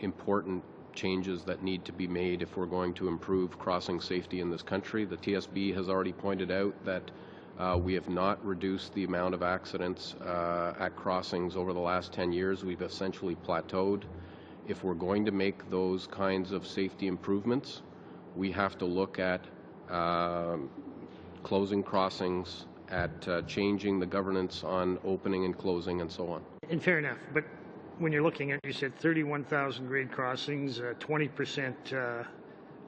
D: important changes that need to be made if we're going to improve crossing safety in this country. The TSB has already pointed out that we have not reduced the amount of accidents at crossings over the last 10 years. We've essentially plateaued. If we're going to make those kinds of safety improvements, we have to look at closing crossings, at changing the governance on opening and closing, and so on.
K: And fair enough, but when you're looking at, you said 31,000 grade crossings, 20%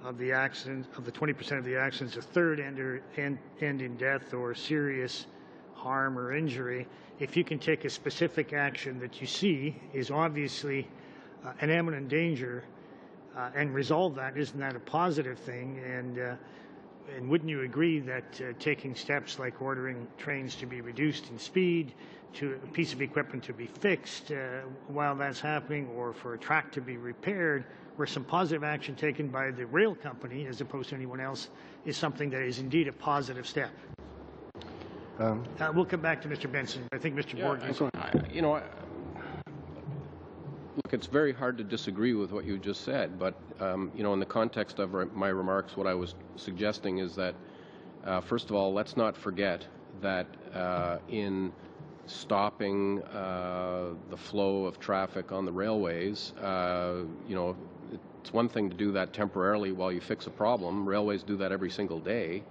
K: of the accidents, of the 20% of the accidents, a third end in death or serious harm or injury. If you can take a specific action that you see is obviously an imminent danger and resolve that, isn't that a positive thing? And wouldn't you agree that taking steps like ordering trains to be reduced in speed, to a piece of equipment to be fixed while that's happening, or for a track to be repaired, where some positive action taken by the rail company as opposed to anyone else is something that is indeed a positive step? We'll come back to Mr. Benson. I think Mr. Borg is...
D: Look, it's very hard to disagree with what you just said, but in the context of my remarks, what I was suggesting is that, first of all, let's not forget that in stopping the flow of traffic on the railways, it's one thing to do that temporarily while you fix a problem. Railways do that every single day.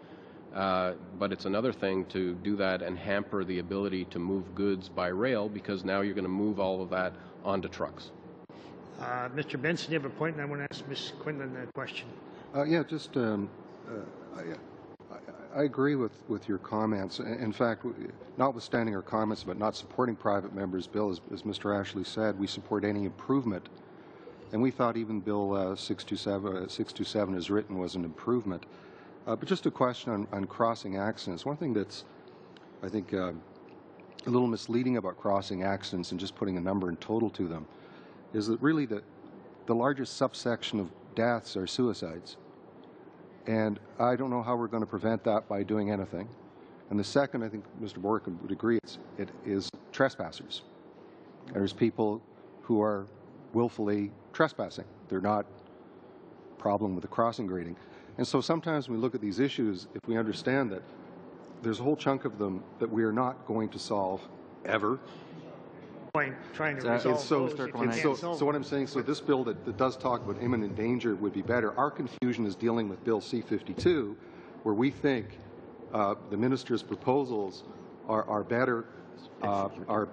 D: But it's another thing to do that and hamper the ability to move goods by rail, because now you're going to move all of that onto trucks.
K: Mr. Benson, you have a point, and I want to ask Ms. Quinlan that question.
E: I agree with your comments. In fact, notwithstanding our comments about not supporting private members' bill, as Mr. Ashley said, we support any improvement. And we thought even Bill 627 as written was an improvement. But just a question on crossing accidents. One thing that's, I think, a little misleading about crossing accidents and just putting a number in total to them is that really the largest subsection of deaths are suicides. And I don't know how we're going to prevent that by doing anything. And the second, I think Mr. Bork would agree, it is trespassers. There's people who are willfully trespassing. They're not a problem with the crossing grading. And so sometimes when we look at these issues, if we understand that there's a whole chunk of them that we are not going to solve ever.
K: Trying to resolve
E: so what I'm saying, so this bill that does talk about imminent danger would be better. Our confusion is dealing with Bill C-52, where we think the minister's proposals are better, are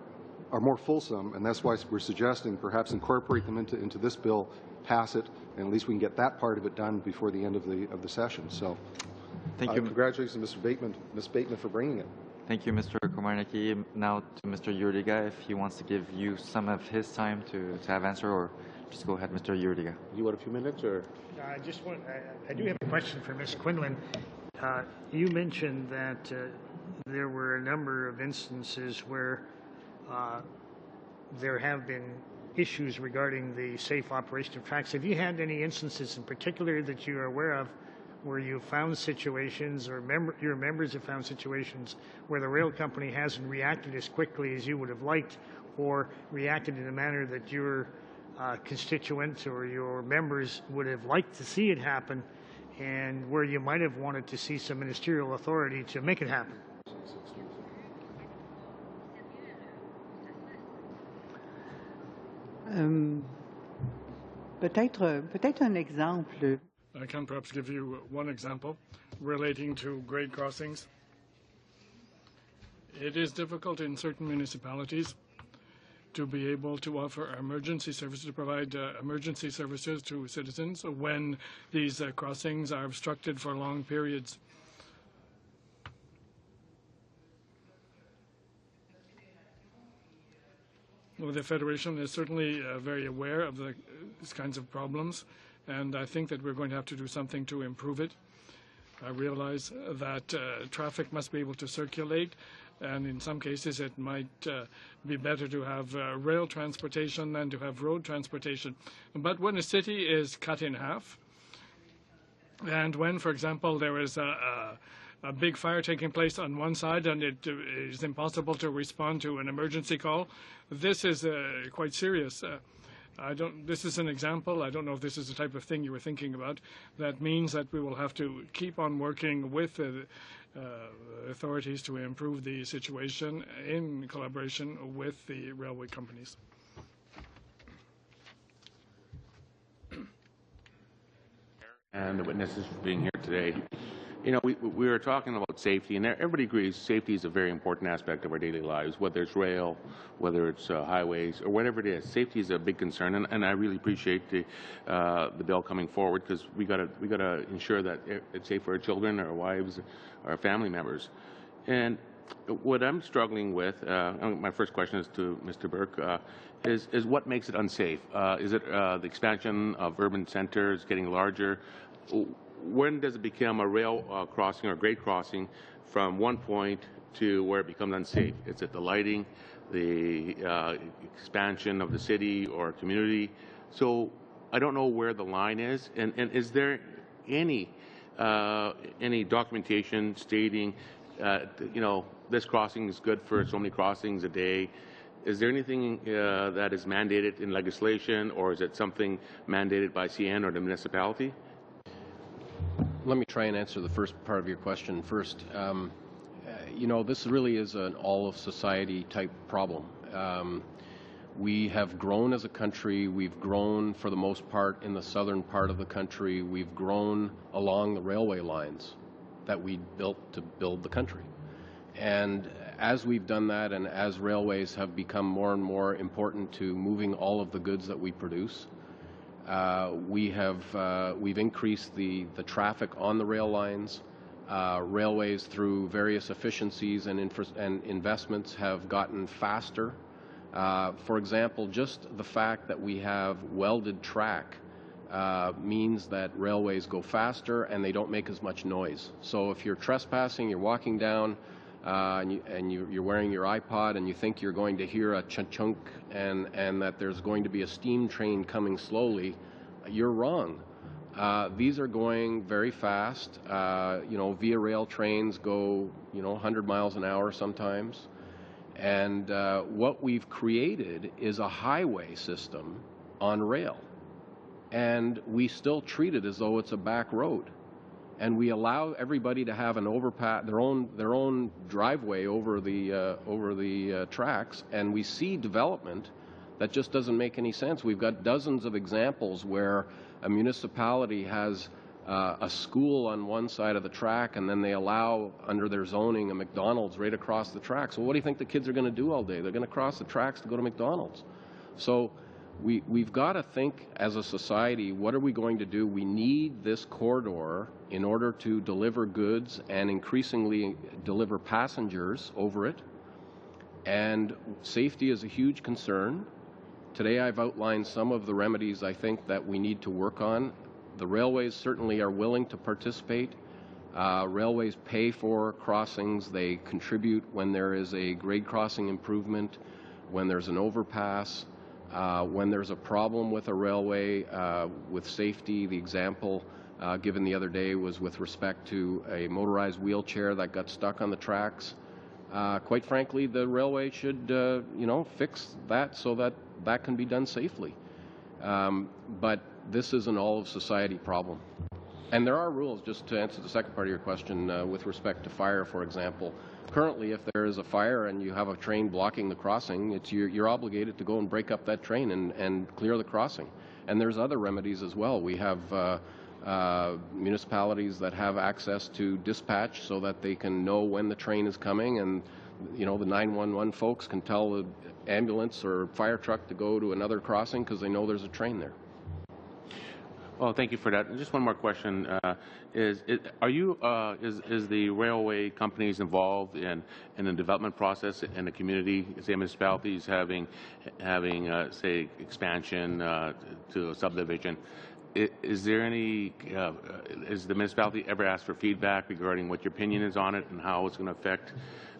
E: more fulsome, and that's why we're suggesting perhaps incorporate them into this bill, pass it, and at least we can get that part of it done before the end of the session. So,
A: thank you.
E: Congratulations, Ms. Bateman, for bringing it.
A: Thank you, Mr. Komarnaki. Now to Mr. Yuriga, if he wants to give you some of his time to have answer, or Please go ahead, Mr. Yurdiga.
L: You want a few minutes, or?
K: I do have a question for Ms. Quinlan. You mentioned that there were a number of instances where there have been issues regarding the safe operation of tracks. Have you had any instances in particular that you are aware of where you found situations, or your members have found situations where the rail company hasn't reacted as quickly as you would have liked, or reacted in a manner that your constituents or your members would have liked to see it happen, and where you might have wanted to see some ministerial authority to make it happen?
C: Peut-être un exemple.
B: I can perhaps give you one example relating to grade crossings. It is difficult in certain municipalities to be able to offer emergency services, to provide emergency services to citizens when these crossings are obstructed for long periods. Well, the Federation is certainly very aware of these kinds of problems, and I think that we're going to have to do something to improve it. I realize that traffic must be able to circulate, and in some cases it might be better to have rail transportation than to have road transportation. But when a city is cut in half, and when, for example, there is a big fire taking place on one side and it is impossible to respond to an emergency call, this is quite serious. This is an example. I don't know if this is the type of thing you were thinking about. That means that we will have to keep on working with authorities to improve the situation in collaboration with the railway companies.
L: And the witnesses for being here today. You know, we were talking about safety, and everybody agrees safety is a very important aspect of our daily lives, whether it's rail, whether it's highways, or whatever it is. Safety is a big concern, and I really appreciate the bill coming forward, because we gotta ensure that it's safe for our children, our wives, our family members. And what I'm struggling with, my first question is to Mr. Burke, is what makes it unsafe? Is it the expansion of urban centers getting larger? When does it become a rail crossing or grade crossing from one point to where it becomes unsafe? Is it the lighting, the expansion of the city or community? So I don't know where the line is, and is there any documentation stating, you know, this crossing is good for so many crossings a day? Is there anything that is mandated in legislation, or is it something mandated by CN or the municipality?
D: Let me try and answer the first part of your question first. You know, this really is an all-of-society type problem. We have grown as a country. We've grown, for the most part, in the southern part of the country. We've grown along the railway lines that we built to build the country. And as we've done that, and as railways have become more and more important to moving all of the goods that we produce, we've increased the traffic on the rail lines. Railways, through various efficiencies and investments, have gotten faster. For example, just the fact that we have welded track means that railways go faster and they don't make as much noise. So if you're trespassing, you're walking down, and you're wearing your iPod and you think you're going to hear a chunk and that there's going to be a steam train coming slowly, you're wrong. These are going very fast. You know, via rail trains go, 100 miles an hour sometimes. And what we've created is a highway system on rail. And we still treat it as though it's a back road. And we allow everybody to have an overpass, their own driveway over the tracks, and we see development that just doesn't make any sense. We've got dozens of examples where a municipality has a school on one side of the track, and then they allow, under their zoning, a McDonald's right across the track. So what do you think the kids are going to do all day? They're going to cross the tracks to go to McDonald's. So we've got to think as a society, what are we going to do? We need this corridor in order to deliver goods and increasingly deliver passengers over it. And safety is a huge concern. Today I've outlined some of the remedies I think that we need to work on. The railways certainly are willing to participate. Railways pay for crossings. They contribute when there is a grade crossing improvement, when there's an overpass, when there's a problem with a railway with safety. The example given the other day was with respect to a motorized wheelchair that got stuck on the tracks. Quite frankly, the railway should, fix that so that that can be done safely. But this is an all-of-society problem. And there are rules, just to answer the second part of your question, with respect to fire, for example. Currently, if there is a fire and you have a train blocking the crossing, you're obligated to go and break up that train and clear the crossing. And there's other remedies as well. We have municipalities that have access to dispatch so that they can know when the train is coming, and the 911 folks can tell the ambulance or fire truck to go to another crossing because they know there's a train there.
L: Well, thank you for that. And just one more question: is the railway companies involved in the development process in the community? Say municipalities having say expansion to a subdivision. Is there any? Is the municipality ever asked for feedback regarding what your opinion is on it and how it's going to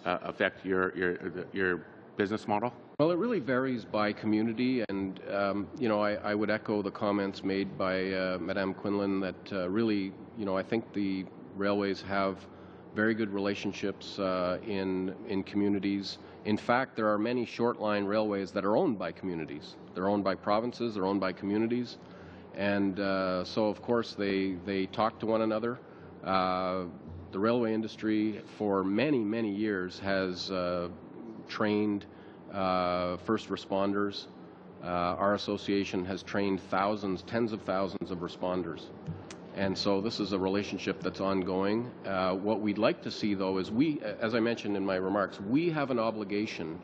L: affect your business model?
D: Well, it really varies by community, and I would echo the comments made by Madame Quinlan that really, I think the railways have very good relationships in communities. In fact, there are many short line railways that are owned by communities. They're owned by provinces, they're owned by communities, and so of course they talk to one another. The railway industry for many, many years has trained first responders. Our association has trained thousands, tens of thousands of responders. And so this is a relationship that's ongoing. What we'd like to see, though, is as I mentioned in my remarks, we have an obligation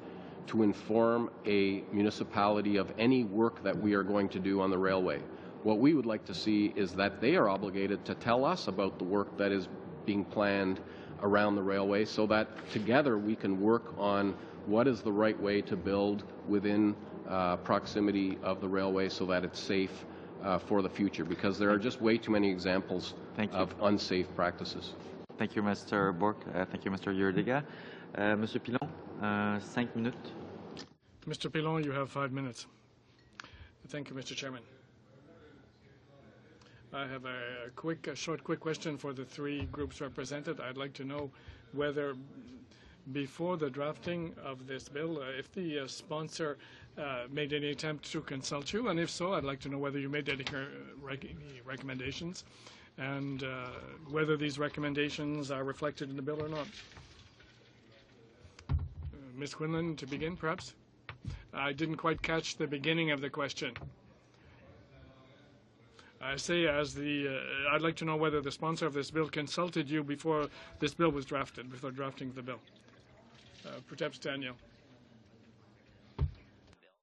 D: to inform a municipality of any work that we are going to do on the railway. What we would like to see is that they are obligated to tell us about the work that is being planned around the railway so that together we can work on what is the right way to build within proximity of the railway so that it's safe for the future, because there are just way too many examples of unsafe practices.
A: Thank you, Mr. Bourque. Thank you, Mr. Yurdiga. Monsieur Pilon, 5 minutes.
B: Mr. Pilon, you have 5 minutes. Thank you, Mr. Chairman. I have a short question for the three groups represented. I'd like to know whether before the drafting of this bill, if the sponsor made any attempt to consult you, and if so, I'd like to know whether you made any recommendations and whether these recommendations are reflected in the bill or not. Ms. Quinlan, to begin, perhaps? I didn't quite catch the beginning of the question. I say I'd like to know whether the sponsor of this bill consulted you before this bill was drafted, before drafting the bill. Perhaps Daniel.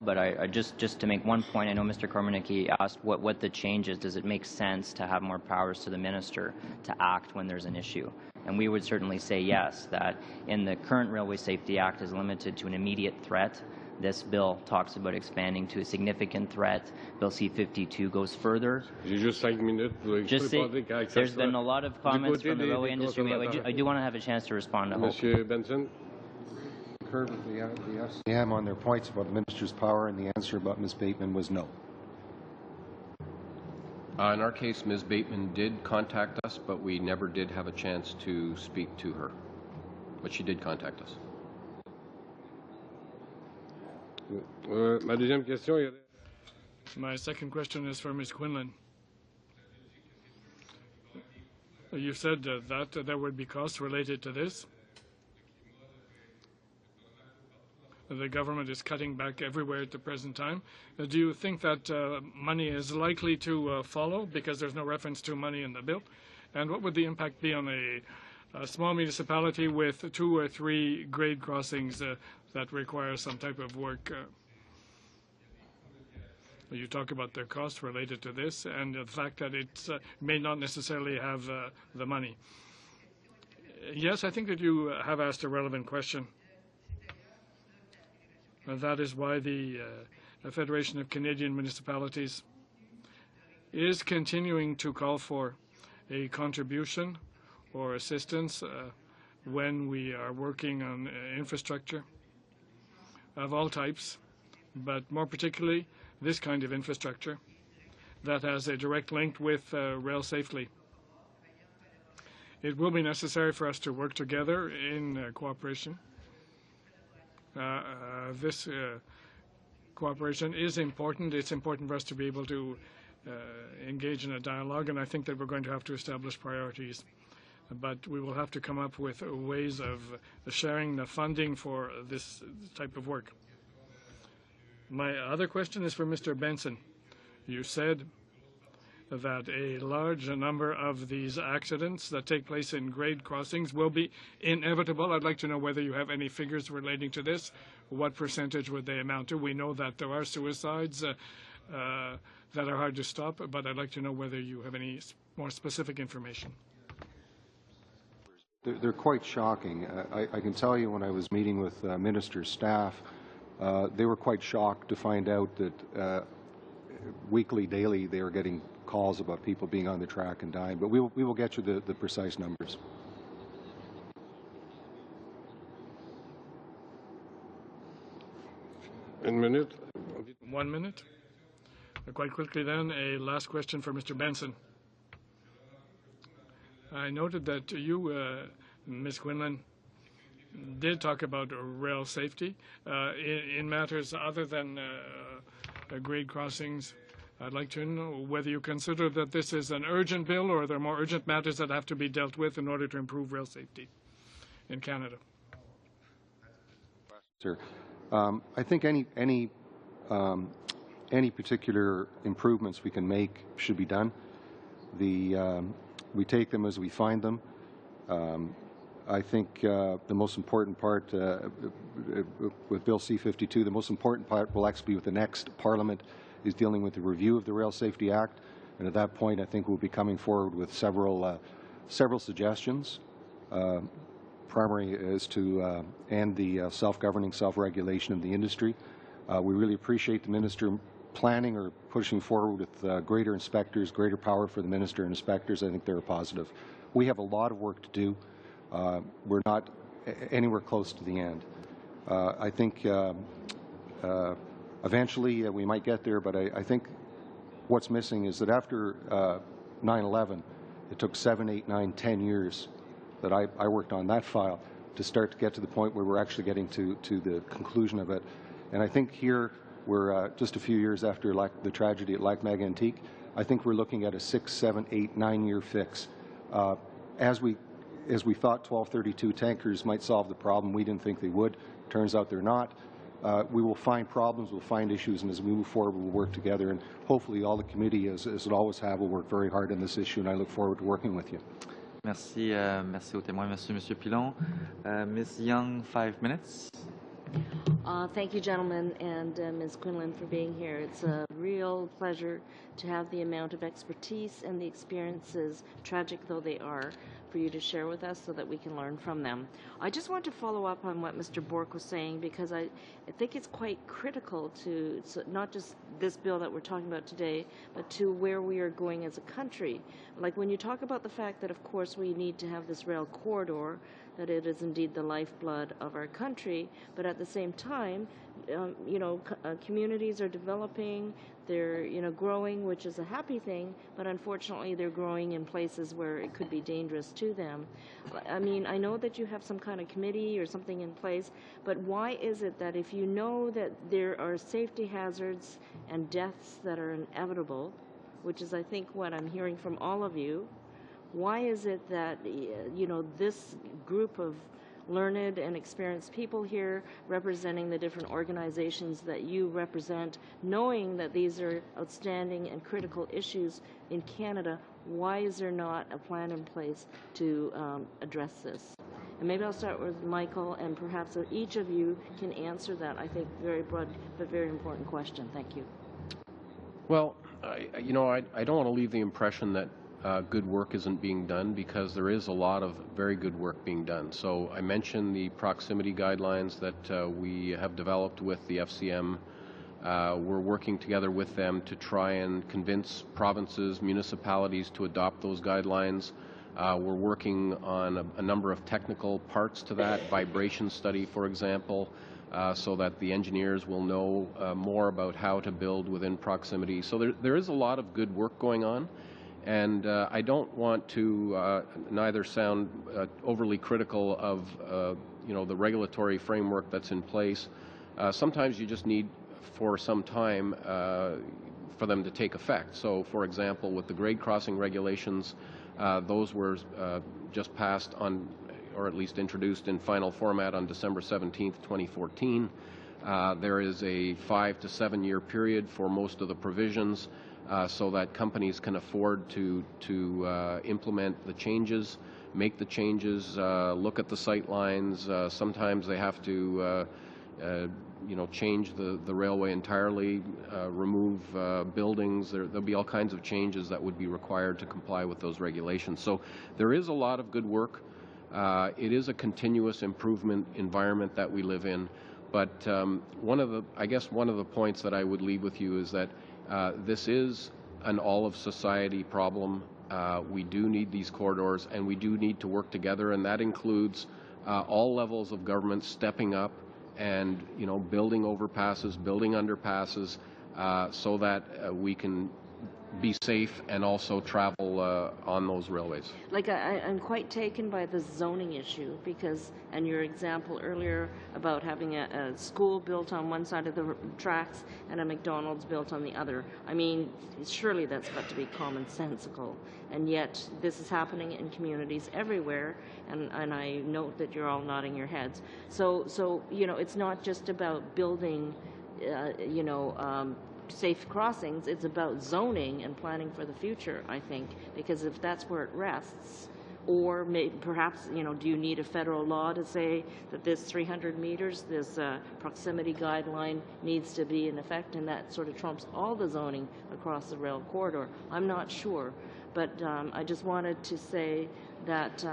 I: But I just to make one point, I know Mr. Kormanecki asked what the change is. Does it make sense to have more powers to the minister to act when there's an issue? And we would certainly say yes, that in the current Railway Safety Act is limited to an immediate threat. This bill talks about expanding to a significant threat. Bill C-52 goes further. Just say, there's been a lot of comments from the railway industry. I do want to have a chance to respond to
E: Monsieur Benson. Concurred with the FCM on their points about the minister's power, and the answer about Ms. Bateman was no.
D: In our case, Ms. Bateman did contact us, but we never did have a chance to speak to her. But she did contact us.
B: My second question is for Ms. Quinlan. You said that there would be costs related to this. The government is cutting back everywhere at the present time. Do you think that money is likely to follow because there's no reference to money in the bill? And what would the impact be on a small municipality with 2 or 3 grade crossings that require some type of work? You talk about the costs related to this and the fact that it may not necessarily have the money. Yes, I think that you have asked a relevant question. That is why the Federation of Canadian Municipalities, is continuing to call for a contribution or assistance when we are working on infrastructure of all types, but more particularly this kind of infrastructure that has a direct link with rail safely. It will be necessary for us to work together in cooperation. This cooperation is important. It's important for us to be able to engage in a dialogue, and I think that we're going to have to establish priorities. But we will have to come up with ways of sharing the funding for this type of work. My other question is for Mr. Benson. You said that a large number of these accidents that take place in grade crossings will be inevitable. I'd like to know whether you have any figures relating to this. What percentage would they amount to? We know that there are suicides that are hard to stop, but I'd like to know whether you have any more specific information.
E: They're quite shocking. I can tell you when I was meeting with Minister's staff, they were quite shocked to find out that weekly, daily, they were getting calls about people being on the track and dying. But we will get you the precise numbers.
B: One minute. 1 minute. Quite quickly then, a last question for Mr. Benson. I noted that you, Ms. Quinlan, did talk about rail safety in matters other than grade crossings. I'd like to know whether you consider that this is an urgent bill or are there more urgent matters that have to be dealt with in order to improve rail safety in Canada.
E: Sir, I think any particular improvements we can make should be done. We take them as we find them. I think the most important part with Bill C-52, the most important part will actually be with the next Parliament is dealing with the review of the Rail Safety Act, and at that point I think we'll be coming forward with several suggestions. Primary is to end the self-governing, self-regulation of the industry. We really appreciate the Minister planning or pushing forward with greater inspectors, greater power for the Minister and inspectors. I think they're a positive. We have a lot of work to do. We're not anywhere close to the end. I think eventually we might get there, but I think what's missing is that after 9/11, it took 7, 8, 9, 10 years that I worked on that file to start to get to the point where we're actually getting to the conclusion of it. And I think here we're just a few years after the tragedy at Lac Mégantic. I think we're looking at a 6, 7, 8, 9-year fix. As we thought 1232 tankers might solve the problem, we didn't think they would. Turns out they're not. We will find problems, we'll find issues, and as we move forward, we'll work together. And hopefully all the committee, as it always have, will work very hard on this issue, and I look forward to working with you.
A: Merci, merci aux témoins. Merci, Monsieur Pilon. Ms. Young, 5 minutes.
M: Thank you, gentlemen, and Ms. Quinlan for being here. It's a real pleasure to have the amount of expertise and the experiences, tragic though they are, for you to share with us so that we can learn from them. I just want to follow up on what Mr. Bork was saying, because I think it's quite critical to not just this bill that we're talking about today, but to where we are going as a country. Like when you talk about the fact that, of course, we need to have this rail corridor, that it is indeed the lifeblood of our country, but at the same time, communities are developing, they're growing, which is a happy thing, but unfortunately they're growing in places where it could be dangerous to them. I mean, I know that you have some kind of committee or something in place, but why is it that if you know that there are safety hazards and deaths that are inevitable, which is I think what I'm hearing from all of you, why is it that this group of learned and experienced people here representing the different organizations that you represent, knowing that these are outstanding and critical issues in Canada, why is there not a plan in place to address this? And maybe I'll start with Michael, and perhaps each of you can answer that, I think, very broad but very important question. Thank you.
D: Well, I don't want to leave the impression that good work isn't being done, because there is a lot of very good work being done. So I mentioned the proximity guidelines that we have developed with the FCM We're working together with them to try and convince provinces, municipalities to adopt those guidelines. We're working on a number of technical parts to that, vibration study, for example, so that the engineers will know more about how to build within proximity. So there is a lot of good work going on, and I don't want to neither sound overly critical of the regulatory framework that's in place. Sometimes you just need for some time for them to take effect. So, for example, with the grade crossing regulations, those were just passed on, or at least introduced in final format on December 17th, 2014. There is a 5 to 7 year period for most of the provisions so that companies can afford to implement the changes, make the changes, look at the sight lines. Sometimes they have to change the railway entirely, remove buildings. There'll be all kinds of changes that would be required to comply with those regulations. So there is a lot of good work. It is a continuous improvement environment that we live in. But one of the points that I would leave with you is that this is an all of society problem. We do need these corridors, and we do need to work together, and that includes all levels of government stepping up and building overpasses, building underpasses, so that we can be safe and also travel on those railways.
M: Like I'm quite taken by the zoning issue and your example earlier about having a school built on one side of the tracks and a McDonald's built on the other. I mean, surely that's got to be commonsensical, and yet this is happening in communities everywhere, and I note that you're all nodding your heads. So it's not just about building, safe crossings. It's about zoning and planning for the future, I think, because if that's where it rests, or perhaps, do you need a federal law to say that this 300 meters, this proximity guideline needs to be in effect, and that sort of trumps all the zoning across the rail corridor? I'm not sure, but I just wanted to say that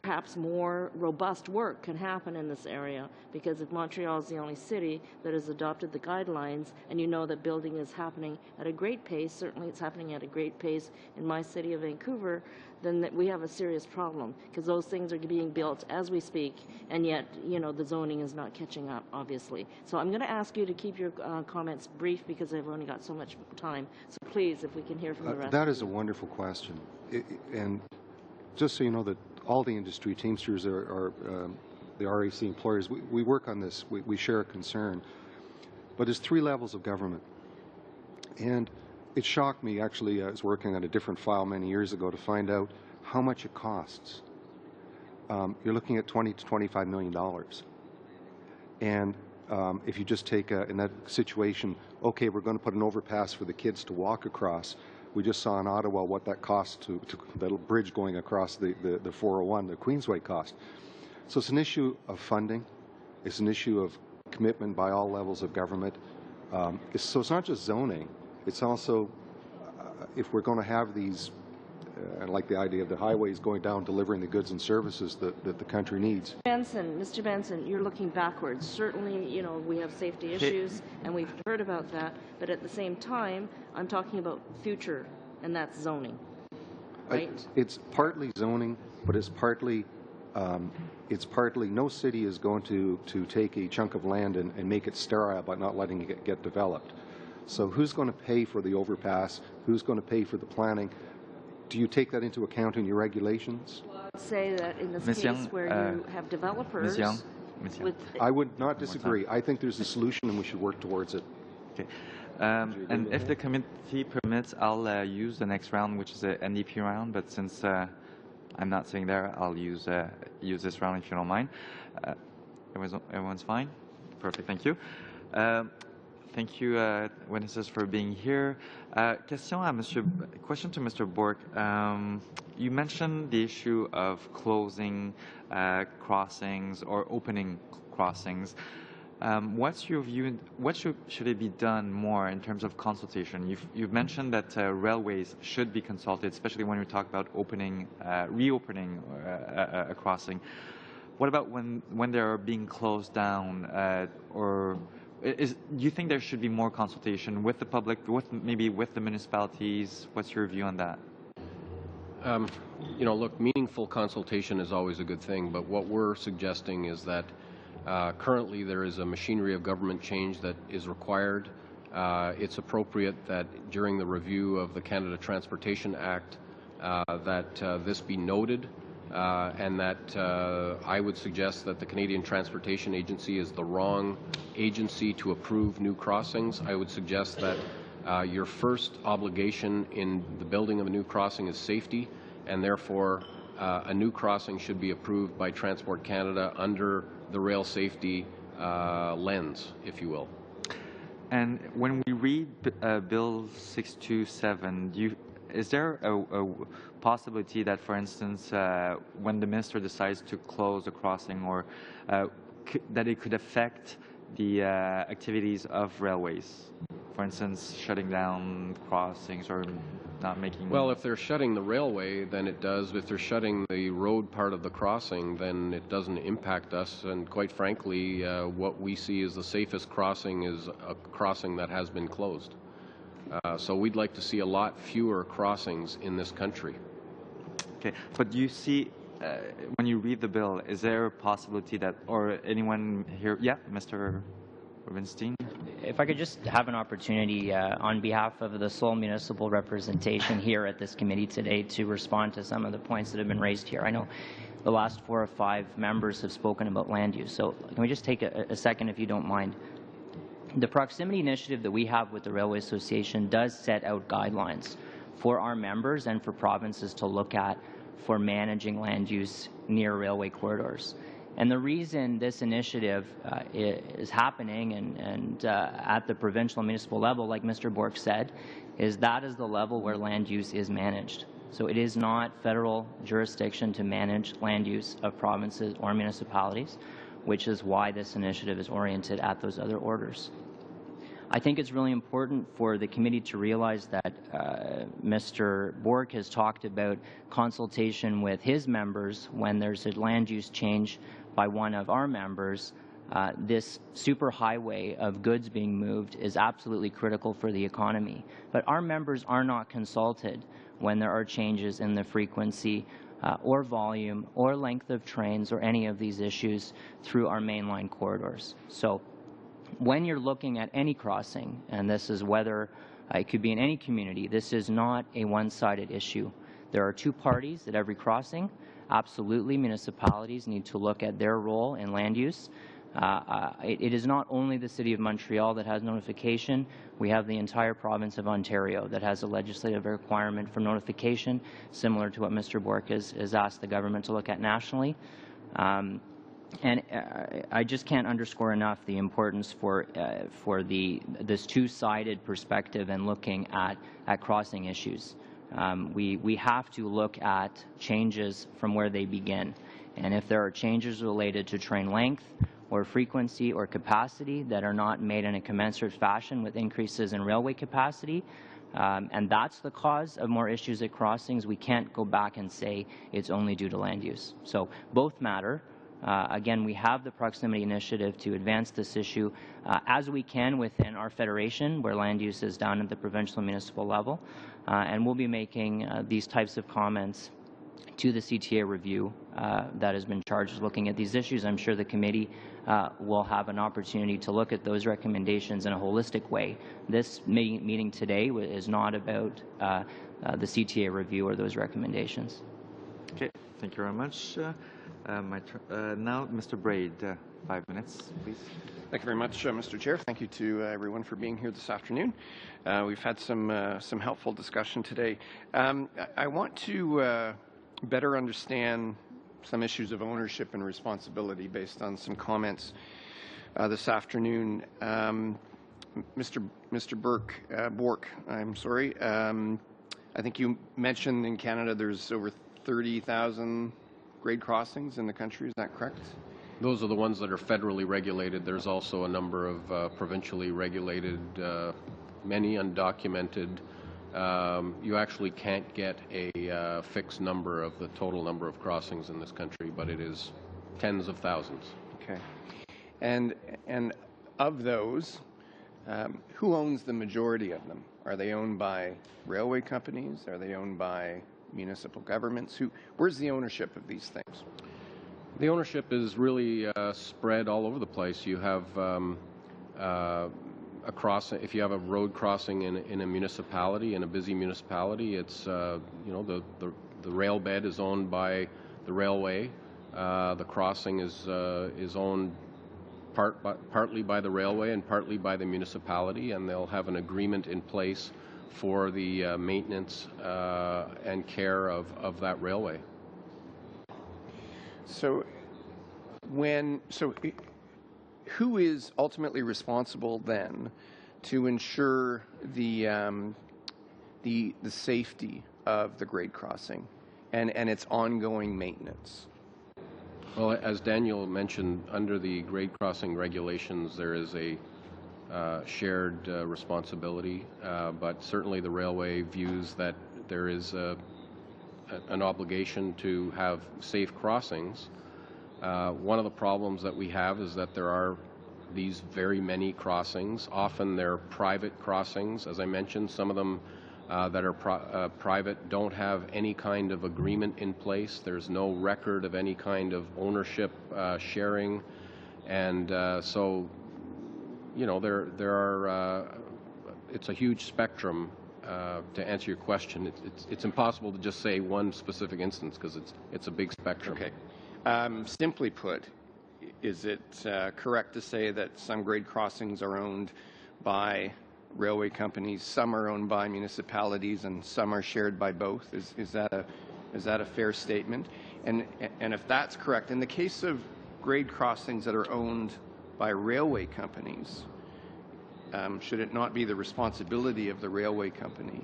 M: perhaps more robust work can happen in this area, because if Montreal is the only city that has adopted the guidelines, and that building is happening at a great pace, certainly it's happening at a great pace in my city of Vancouver, then we have a serious problem, because those things are being built as we speak, and yet, the zoning is not catching up, obviously. So I'm going to ask you to keep your comments brief, because I've only got so much time. So please, if we can hear from the rest.
E: That is a wonderful question. And just so you know that all the industry, Teamsters are the RAC employers, we work on this. We share a concern. But there's 3 levels of government. And it shocked me, actually. I was working on a different file many years ago to find out how much it costs. You're looking at $20 to $25 million. And if you just take, in that situation, okay, we're going to put an overpass for the kids to walk across. We just saw in Ottawa what that cost to the bridge going across the 401, the Queensway cost. So it's an issue of funding. It's an issue of commitment by all levels of government. So it's not just zoning. It's also, if we're going to have these, I like the idea of the highways going down, delivering the goods and services that the country needs.
M: Mr. Benson, you're looking backwards. Certainly, we have safety issues, and we've heard about that. But at the same time, I'm talking about future, and that's zoning, right?
E: It's partly zoning, but it's partly no city is going to take a chunk of land and make it sterile by not letting it get developed. So who's going to pay for the overpass? Who's going to pay for the planning? Do you take that into account in your regulations?
M: Well, I'd say that in this
A: Ms.
M: case
A: Young,
M: where you have developers...
A: Ms. Young.
E: I would not disagree. I think there's a solution and we should work towards it.
A: Okay. And if the committee permits, I'll use the next round, which is an NDP round, but since I'm not sitting there, I'll use this round if you don't mind. Everyone's fine? Perfect, thank you. Thank you, witnesses, for being here. Question to Mr. Bork. You mentioned the issue of closing crossings or opening crossings. What's your view? What should it be done more in terms of consultation? You've mentioned that railways should be consulted, especially when we talk about reopening a crossing. What about when they are being closed down or do you think there should be more consultation with the public, maybe with the municipalities? What's your view on that?
D: You know, look, meaningful consultation is always a good thing, but what we're suggesting is that currently there is a machinery of government change that is required. It's appropriate that during the review of the Canada Transportation Act that this be noted, and that I would suggest that the Canadian Transportation Agency is the wrong agency to approve new crossings. I would suggest that your first obligation in the building of a new crossing is safety, and therefore a new crossing should be approved by Transport Canada under the rail safety lens, if you will.
A: And when we read Bill 627, is there a possibility that, for instance, when the minister decides to close a crossing, or that it could affect the activities of railways? For instance, shutting down crossings or not making...
D: Well, if they're shutting the railway, then it does. If they're shutting the road part of the crossing, then it doesn't impact us. And quite frankly, what we see as the safest crossing is a crossing that has been closed. So we'd like to see a lot fewer crossings in this country.
A: Okay, but do you see, when you read the bill, is there a possibility that, or anyone here, yeah, Mr. Rubenstein?
I: If I could just have an opportunity on behalf of the sole municipal representation here at this committee today to respond to some of the points that have been raised here. I know the last 4 or 5 members have spoken about land use, so can we just take a second, if you don't mind? The proximity initiative that we have with the Railway Association does set out guidelines for our members and for provinces to look at for managing land use near railway corridors. And the reason this initiative is happening and at the provincial and municipal level, like Mr. Bork said, is that is the level where land use is managed. So it is not federal jurisdiction to manage land use of provinces or municipalities, which is why this initiative is oriented at those other orders. I think it's really important for the committee to realize that Mr. Bork has talked about consultation with his members when there's a land use change by one of our members. This superhighway of goods being moved is absolutely critical for the economy. But our members are not consulted when there are changes in the frequency or volume or length of trains or any of these issues through our mainline corridors. So when you're looking at any crossing, and this is whether it could be in any community, this is not a one-sided issue. There are 2 parties at every crossing. Absolutely, municipalities need to look at their role in land use. It is not only the City of Montreal that has notification. We have the entire province of Ontario that has a legislative requirement for notification, similar to what Mr. Bork has asked the government to look at nationally. And I just can't underscore enough the importance for this 2-sided perspective and looking at crossing issues. We have to look at changes from where they begin. And if there are changes related to train length or frequency or capacity that are not made in a commensurate fashion with increases in railway capacity, and that's the cause of more issues at crossings, we can't go back and say it's only due to land use. So both matter. Again, we have the proximity initiative to advance this issue as we can within our federation, where land use is down at the provincial and municipal level, and we'll be making these types of comments to the CTA review that has been charged with looking at these issues. I'm sure the committee will have an opportunity to look at those recommendations in a holistic way. This meeting today is not about the CTA review or those recommendations.
A: Okay, thank you very much. Now, Mr. Braid, 5 minutes, please.
N: Thank you very much, Mr. Chair. Thank you to everyone for being here this afternoon. We've had some helpful discussion today. I want to better understand some issues of ownership and responsibility based on some comments this afternoon. Mr. Bork, I'm sorry. I think you mentioned in Canada there's over 30,000 grade crossings in the country. Is that correct?
D: Those are the ones that are federally regulated. There's also a number of provincially regulated, many undocumented. You actually can't get a fixed number of the total number of crossings in this country, but it is tens of thousands.
N: Okay. And Of those, who owns the majority of them? Are they owned by railway companies? Are they owned by municipal governments? Where's the ownership of these things?
D: The ownership is really spread all over the place. You have if you have a road crossing in a municipality, in a busy municipality, it's the rail bed is owned by the railway. The crossing is owned partly by the railway and partly by the municipality, and they'll have an agreement in place for the maintenance and care of that railway.
N: So, who is ultimately responsible then to ensure the safety of the grade crossing and its ongoing maintenance?
D: Well, as Daniel mentioned, under the grade crossing regulations, there is a shared responsibility, but certainly the railway views that there is an obligation to have safe crossings. One of the problems that we have is that there are these very many crossings. Often they're private crossings. As I mentioned, some of them that are private don't have any kind of agreement in place. There's no record of any kind of ownership sharing, and so there are. It's a huge spectrum. To answer your question, it's impossible to just say one specific instance because it's a big spectrum.
N: Okay. Simply put, is it correct to say that some grade crossings are owned by railway companies, some are owned by municipalities, and some are shared by both? Is that a fair statement? And if that's correct, in the case of grade crossings that are owned by railway companies, should it not be the responsibility of the railway company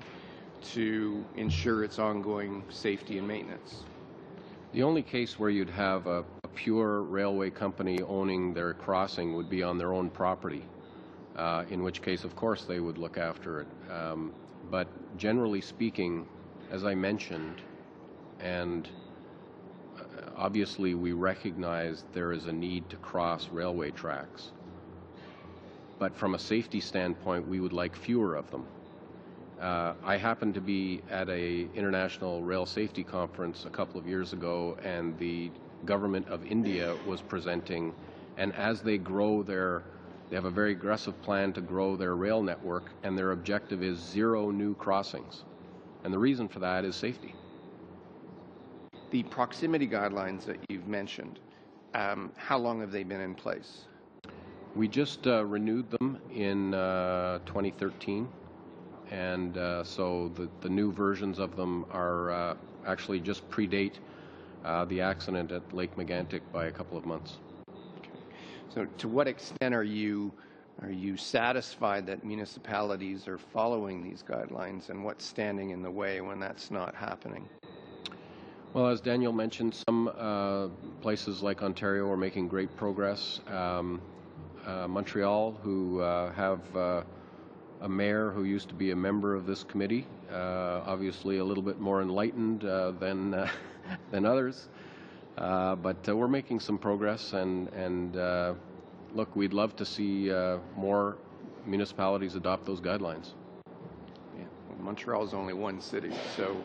N: to ensure its ongoing safety and maintenance?
D: The only case where you'd have a pure railway company owning their crossing would be on their own property, in which case, of course, they would look after it. But generally speaking, as I mentioned, and obviously we recognize there is a need to cross railway tracks, but from a safety standpoint, we would like fewer of them. I happened to be at an international rail safety conference a couple of years ago, and the government of India was presenting, and as they grow they have a very aggressive plan to grow their rail network, and their objective is 0 new crossings. And the reason for that is safety.
N: The proximity guidelines that you've mentioned, how long have they been in place?
D: We just renewed them in 2013, and so the new versions of them are actually just predate the accident at Lake Megantic by a couple of months.
N: Okay. So to what extent are you satisfied that municipalities are following these guidelines, and what's standing in the way when that's not happening?
D: Well, as Daniel mentioned, some places like Ontario are making great progress. Montreal, who have a mayor who used to be a member of this committee, obviously a little bit more enlightened than others, but we're making some progress, and look, we'd love to see more municipalities adopt those guidelines.
N: Yeah. Well, Montreal is only one city, so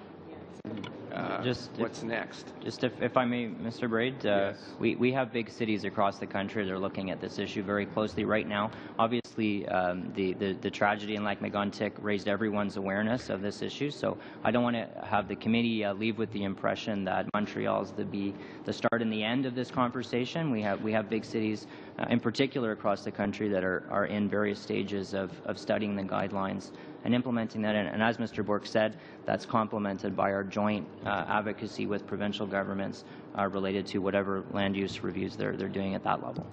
N: what's next?
I: Just if I may, Mr. Braid,
N: yes.
I: we have big cities across the country that are looking at this issue very closely right now. Obviously, the tragedy in Lake Megantic raised everyone's awareness of this issue, so I don't want to have the committee leave with the impression that Montreal is the start and the end of this conversation. We have big cities, in particular across the country, that are in various stages of studying the guidelines and implementing that. And as Mr. Bourque said, that's complemented by our joint advocacy with provincial governments related to whatever land use reviews they're doing at that level.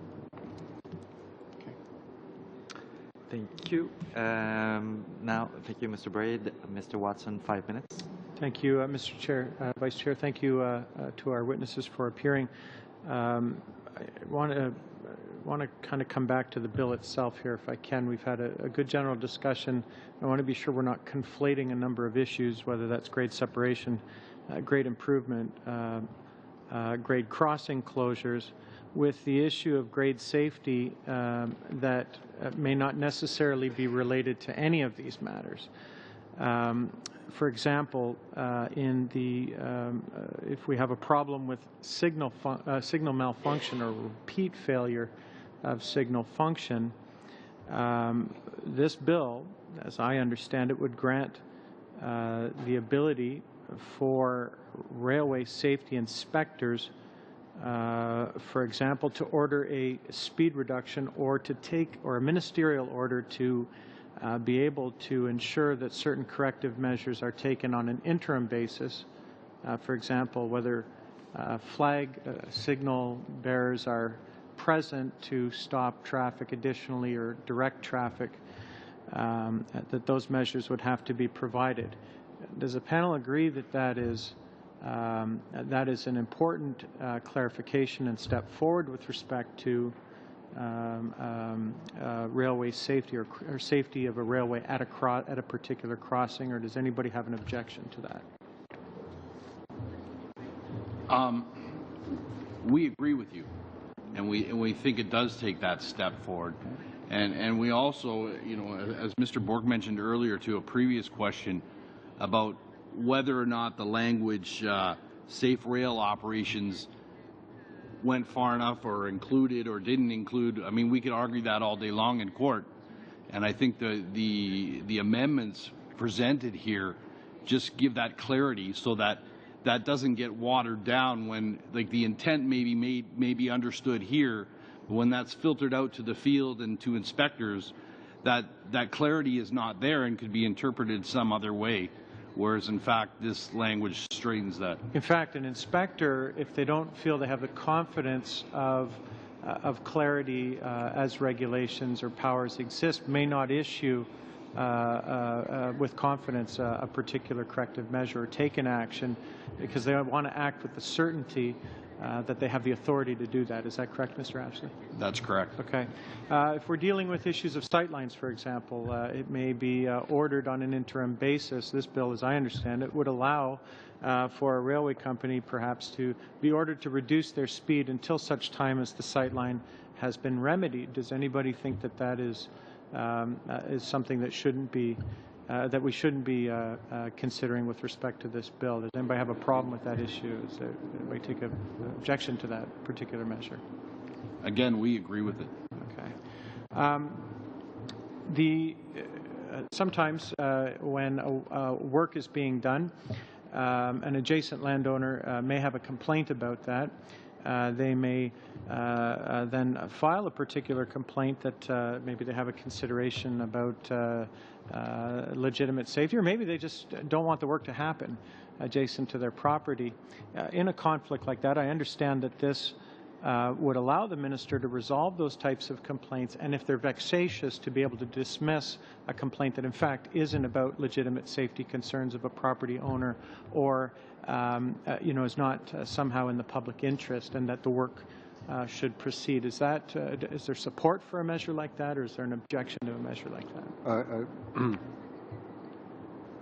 A: Thank you. Now, thank you, Mr. Braid. Mr. Watson, 5 minutes.
G: Thank you, Mr. Chair. Vice Chair, thank you to our witnesses for appearing. I want to kind of come back to the bill itself here, if I can. We've had a good general discussion. I want to be sure we're not conflating a number of issues, whether that's grade separation, grade improvement, grade crossing closures, with the issue of grade safety that may not necessarily be related to any of these matters. For example, if we have a problem with signal malfunction or repeat failure of signal function, this bill, as I understand it, would grant the ability for railway safety inspectors, for example, to order a speed reduction or a ministerial order to be able to ensure that certain corrective measures are taken on an interim basis. For example, whether flag signal bearers are present to stop traffic additionally or direct traffic, that those measures would have to be provided. Does the panel agree that that is an important clarification and step forward with respect to railway safety or safety of a railway at a particular crossing, or does anybody have an objection to that?
F: We agree with you, and we think it does take that step forward. And we also, as Mr. Bork mentioned earlier to a previous question about whether or not the language safe rail operations went far enough or included or didn't include. I mean, we could argue that all day long in court. And I think the amendments presented here just give that clarity so that that doesn't get watered down when, like, the intent may be understood here, but when that's filtered out to the field and to inspectors, that clarity is not there and could be interpreted some other way. Whereas, in fact, this language straightens that.
G: In fact, an inspector, if they don't feel they have the confidence of clarity as regulations or powers exist, may not issue with confidence a particular corrective measure or take an action because they want to act with the certainty that they have the authority to do that. Is that correct, Mr. Ashley?
F: That's correct.
G: Okay. If we're dealing with issues of sightlines, for example, it may be ordered on an interim basis. This bill, as I understand it, would allow for a railway company perhaps to be ordered to reduce their speed until such time as the sightline has been remedied. Does anybody think that that is something that shouldn't be that we shouldn't be considering with respect to this bill? Does anybody have a problem with that issue? Does anybody take an objection to that particular measure?
F: Again, we agree with it.
G: Okay. Sometimes when work is being done, an adjacent landowner may have a complaint about that. They may then file a particular complaint that maybe they have a consideration about legitimate safety, or maybe they just don't want the work to happen adjacent to their property. In a conflict like that, I understand that this would allow the minister to resolve those types of complaints, and if they're vexatious, to be able to dismiss a complaint that in fact isn't about legitimate safety concerns of a property owner or is not somehow in the public interest, and that the work should proceed. Is there support for a measure like that, or is there an objection to a measure like that?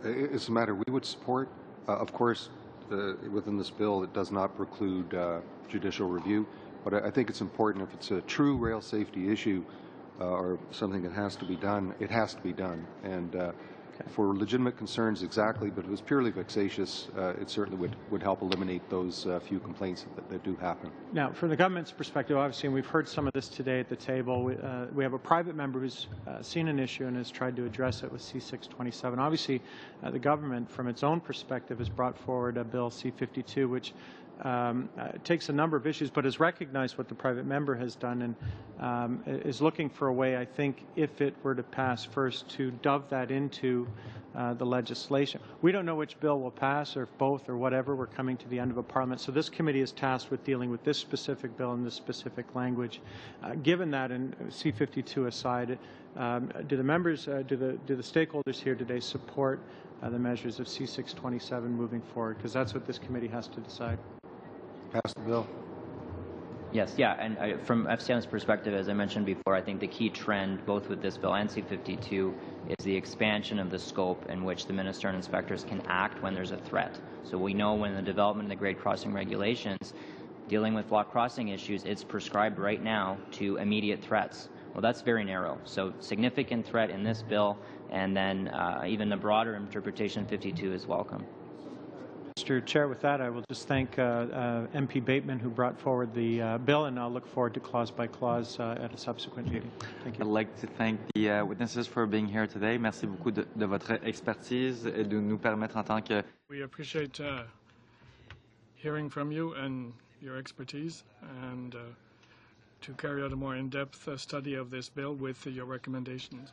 E: It's a matter we would support. Of course, within this bill, it does not preclude judicial review, but I think it's important if it's a true rail safety issue or something that has to be done, it has to be done. And for legitimate concerns, exactly, but if it was purely vexatious, it certainly would help eliminate those few complaints that do happen.
G: Now, from the government's perspective, obviously, and we've heard some of this today at the table, we have a private member who's seen an issue and has tried to address it with C627. Obviously, the government, from its own perspective, has brought forward a bill, C52, which takes a number of issues, but has recognized what the private member has done and is looking for a way, I think, if it were to pass first, to dove that into the legislation. We don't know which bill will pass, or if both, or whatever. We're coming to the end of a parliament. So this committee is tasked with dealing with this specific bill and this specific language. Given that, and C52 aside, do the members, do the stakeholders here today support the measures of C627 moving forward? Because that's what this committee has to decide.
E: Pass the bill.
I: Yes, yeah, and from FCM's perspective, as I mentioned before, I think the key trend, both with this bill and C52, is the expansion of the scope in which the minister and inspectors can act when there's a threat. So we know when the development of the grade crossing regulations, dealing with block crossing issues, it's prescribed right now to immediate threats. Well, that's very narrow. So significant threat in this bill, and then even the broader interpretation 52 is welcome.
G: Mr. Chair, with that, I will just thank MP Bateman, who brought forward the bill, and I'll look forward to clause by clause at a subsequent meeting. Thank you.
A: I'd like to thank the witnesses for being here today. Merci beaucoup de votre expertise et de nous permettre en tant que...
B: We appreciate hearing from you and your expertise, and to carry out a more in-depth study of this bill with your recommendations.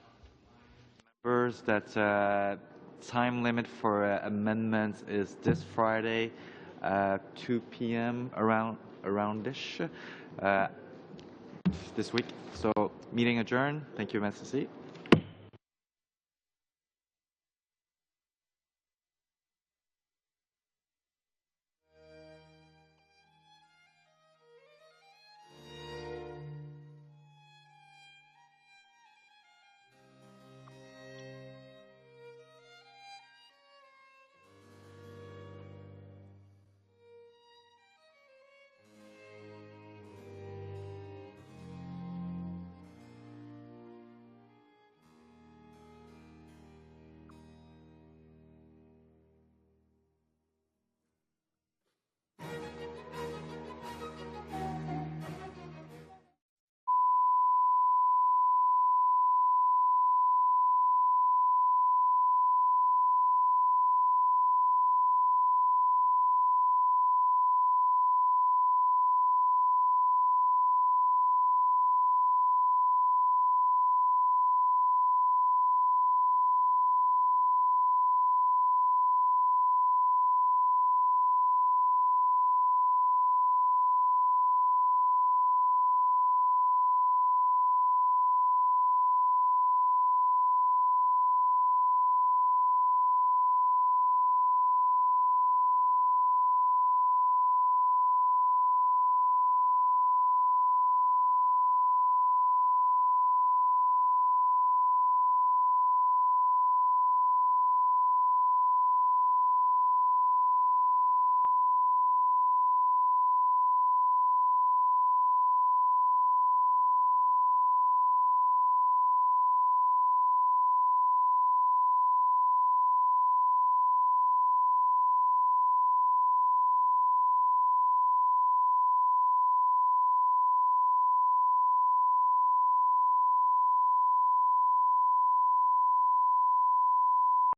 A: Members, that time limit for amendments is this Friday, 2 p.m. around-ish this week. So, meeting adjourned. Thank you, Mr. C.